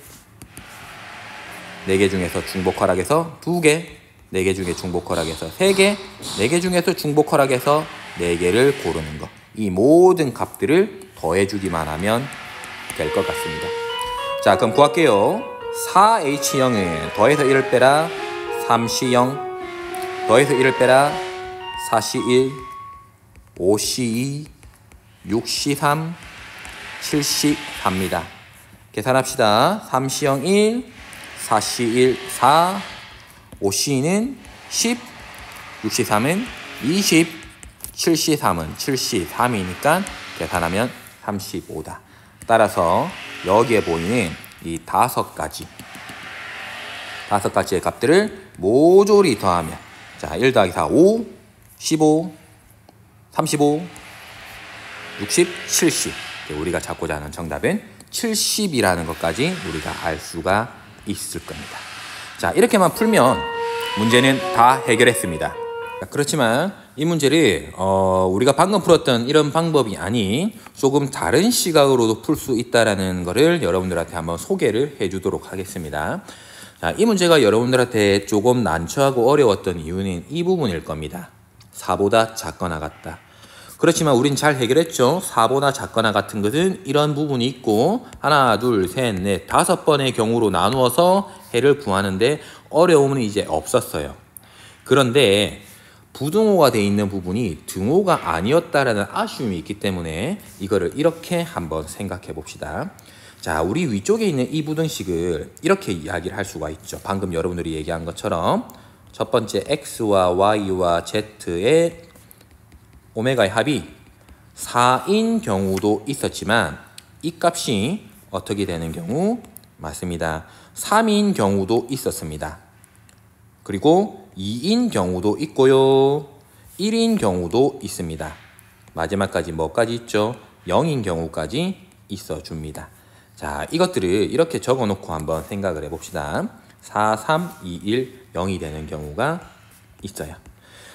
4개 중에서 중복 허락해서 2개. 4개 중에 중복 허락해서 3개. 4개 중에서 중복 허락해서 4개를 고르는 거. 이 모든 값들을 더해주기만 하면 될 것 같습니다. 자, 그럼 구할게요. 4H0은 더해서 1을 빼라 3C0, 더해서 1을 빼라 4C1, 5C2, 6C3, 7C4입니다. 계산합시다. 3C0 1, 4C1 4, 5C는 10, 6C3은 20, 7C3은 7C3이니까 계산하면 35다. 따라서 여기에 보이는 이 5가지의 값들을 모조리 더하면 자, 1 더하기 4, 5, 15, 35, 60, 70 우리가 찾고자 하는 정답은 70이라는 것까지 우리가 알 수가 있을 겁니다. 자, 이렇게만 풀면 문제는 다 해결했습니다. 그렇지만 이 문제를 우리가 방금 풀었던 이런 방법이 아닌 조금 다른 시각으로도 풀 수 있다는 것을 여러분들한테 한번 소개를 해주도록 하겠습니다. 자, 이 문제가 여러분들한테 조금 난처하고 어려웠던 이유는 이 부분일 겁니다. 4보다 작거나 같다. 그렇지만 우린 잘 해결했죠. 4보다 작거나 같은 것은 이런 부분이 있고 하나, 둘, 셋, 넷, 5번의 경우로 나누어서 해를 구하는데 어려움은 이제 없었어요. 그런데 부등호가 되어 있는 부분이 등호가 아니었다라는 아쉬움이 있기 때문에 이거를 이렇게 한번 생각해 봅시다. 자, 우리 위쪽에 있는 이 부등식을 이렇게 이야기를 할 수가 있죠. 방금 여러분들이 얘기한 것처럼 첫 번째 x와 y와 z의 오메가의 합이 4인 경우도 있었지만 이 값이 어떻게 되는 경우? 맞습니다. 3인 경우도 있었습니다. 그리고 2인 경우도 있고요. 1인 경우도 있습니다. 마지막까지 뭐까지 있죠? 0인 경우까지 있어줍니다. 자, 이것들을 이렇게 적어놓고 한번 생각을 해봅시다. 4, 3, 2, 1, 0이 되는 경우가 있어요.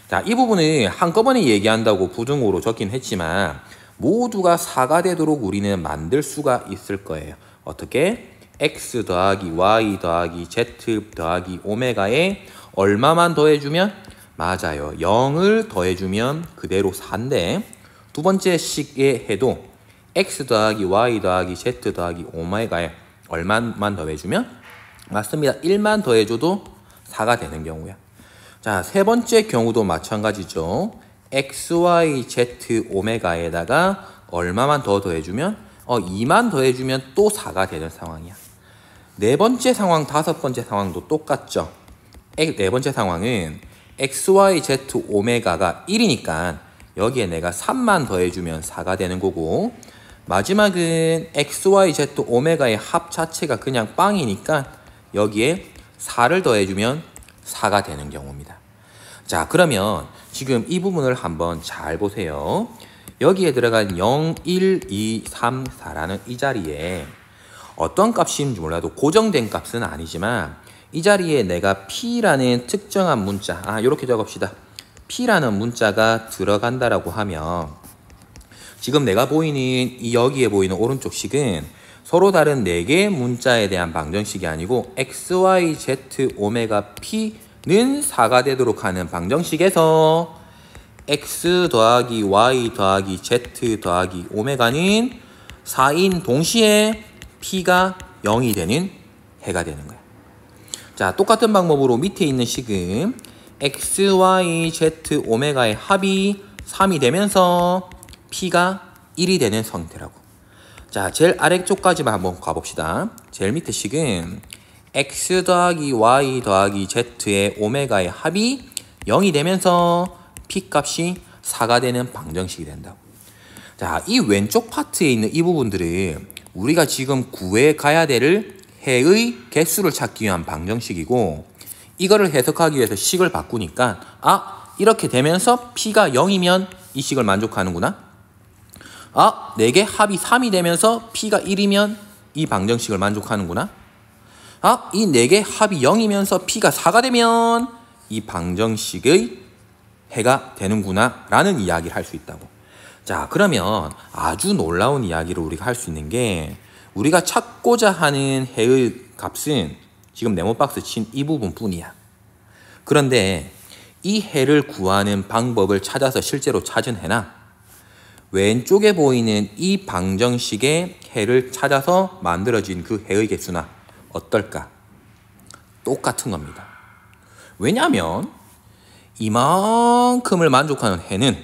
자, 이 부분을 한꺼번에 얘기한다고 부등호로 적긴 했지만 모두가 4가 되도록 우리는 만들 수가 있을 거예요. 어떻게? x 더하기 y 더하기 z 더하기 오메가에 얼마만 더해주면? 맞아요. 0을 더해주면 그대로 4인데 두 번째 식에 해도 x 더하기 y 더하기 z 더하기 오메가에 얼마만 더해주면? 맞습니다. 1만 더해줘도 4가 되는 경우야. 자, 세 번째 경우도 마찬가지죠. x, y, z, 오메가에다가 얼마만 더 더해주면? 2만 더해주면 또 4가 되는 상황이야. 네 번째 상황, 다섯 번째 상황도 똑같죠. 네 번째 상황은 x, y, z, 오메가가 1이니까 여기에 내가 3만 더해주면 4가 되는 거고 마지막은 x, y, z, 오메가의 합 자체가 그냥 빵이니까 여기에 4를 더해주면 4가 되는 경우입니다. 자, 그러면 지금 이 부분을 한번 잘 보세요. 여기에 들어간 0, 1, 2, 3, 4라는 이 자리에 어떤 값인지 몰라도 고정된 값은 아니지만 이 자리에 내가 P라는 특정한 문자, 이렇게 적읍시다. P라는 문자가 들어간다라고 하면 지금 내가 보이는 이 여기에 보이는 오른쪽 식은 서로 다른 4개의 문자에 대한 방정식이 아니고 x, y, z, 오메가, p는 4가 되도록 하는 방정식에서 x 더하기 y 더하기 z 더하기 오메가는 4인 동시에 p가 0이 되는 해가 되는 거야. 자, 똑같은 방법으로 밑에 있는 식은 x, y, z, 오메가의 합이 3이 되면서 p가 1이 되는 상태라고. 자, 제일 아래쪽까지만 한번 가봅시다. 제일 밑에 식은 x 더하기 y 더하기 z의 오메가의 합이 0이 되면서 p 값이 4가 되는 방정식이 된다고. 자, 이 왼쪽 파트에 있는 이 부분들은 우리가 지금 구해 가야 될 해의 개수를 찾기 위한 방정식이고 이거를 해석하기 위해서 식을 바꾸니까 이렇게 되면서 p가 0이면 이 식을 만족하는구나. 4개 합이 3이 되면서 p가 1이면 이 방정식을 만족하는구나. 이 4개 합이 0이면서 p가 4가 되면 이 방정식의 해가 되는구나 라는 이야기를 할 수 있다고. 자, 그러면 아주 놀라운 이야기를 우리가 할 수 있는 게 우리가 찾고자 하는 해의 값은 지금 네모박스 친 이 부분뿐이야. 그런데 이 해를 구하는 방법을 찾아서 실제로 찾은 해나 왼쪽에 보이는 이 방정식의 해를 찾아서 만들어진 그 해의 개수나 어떨까? 똑같은 겁니다. 왜냐하면 이만큼을 만족하는 해는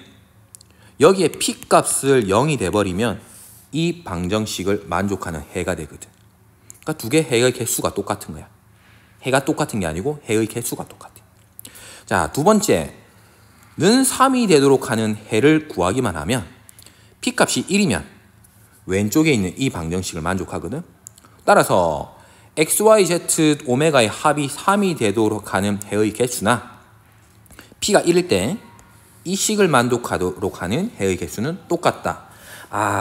여기에 p값을 0이 돼버리면 이 방정식을 만족하는 해가 되거든. 그러니까 두 개의 해의 개수가 똑같은 거야. 해가 똑같은 게 아니고 해의 개수가 똑같아. 자, 두 번째는 3이 되도록 하는 해를 구하기만 하면 p값이 1이면 왼쪽에 있는 이 방정식을 만족하거든. 따라서 x, y, z, 오메가의 합이 3이 되도록 하는 해의 개수나 p가 1일 때 이 식을 만족하도록 하는 해의 개수는 똑같다.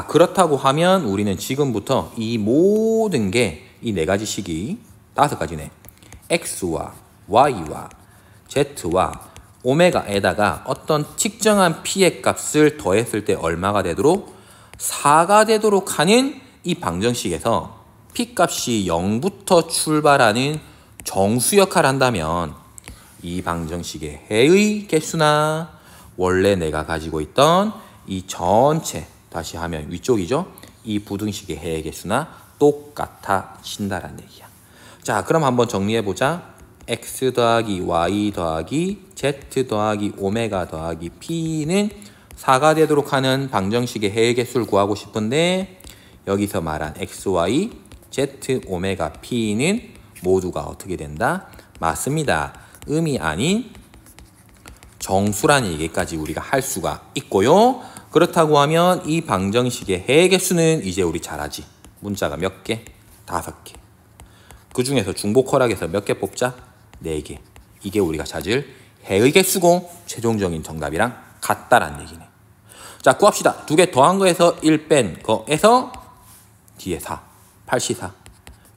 그렇다고 하면 우리는 지금부터 이 모든 게 이 4가지 식이 5가지네. x와 y와 z와 오메가에다가 어떤 특정한 p의 값을 더했을 때 얼마가 되도록 4가 되도록 하는 이 방정식에서 p값이 0부터 출발하는 정수 역할을 한다면 이 방정식의 해의 개수나 원래 내가 가지고 있던 이 전체, 다시 하면 위쪽이죠. 이 부등식의 해의 개수나 똑같아진다라는 얘기야. 자, 그럼 한번 정리해보자. x 더하기 y 더하기 z 더하기 오메가 더하기 p는 4가 되도록 하는 방정식의 해의 개수를 구하고 싶은데 여기서 말한 x, y, z, 오메가, p는 모두가 어떻게 된다? 맞습니다. 음이 아닌 정수라는 얘기까지 우리가 할 수가 있고요. 그렇다고 하면 이 방정식의 해의 개수는 이제 우리 잘 알지. 문자가 몇 개? 5개. 그 중에서 중복허락에서 몇 개 뽑자? 4개. 이게 우리가 찾을 해의 개수고 최종적인 정답이랑 같다라는 얘기네. 자, 구합시다. 2개 더한 거에서 1 뺀 거에서 뒤에 4. 8시 4.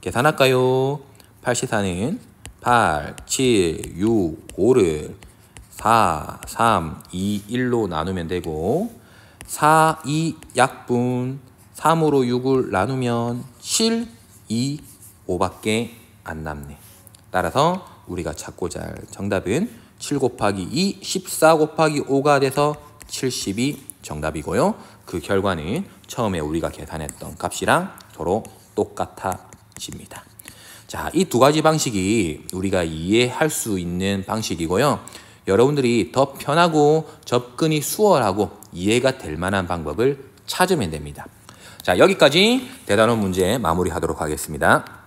계산할까요? 8시 4는 8, 7, 6, 5를 4, 3, 2, 1로 나누면 되고 4, 2 약분 3으로 6을 나누면 7, 2, 5밖에 안 남네. 따라서 우리가 찾고자 할 정답은 7 곱하기 2, 14 곱하기 5가 돼서 70이 정답이고요. 그 결과는 처음에 우리가 계산했던 값이랑 서로 똑같아집니다. 자, 이 두 가지 방식이 우리가 이해할 수 있는 방식이고요. 여러분들이 더 편하고 접근이 수월하고 이해가 될 만한 방법을 찾으면 됩니다. 자, 여기까지 대단원 문제 마무리하도록 하겠습니다.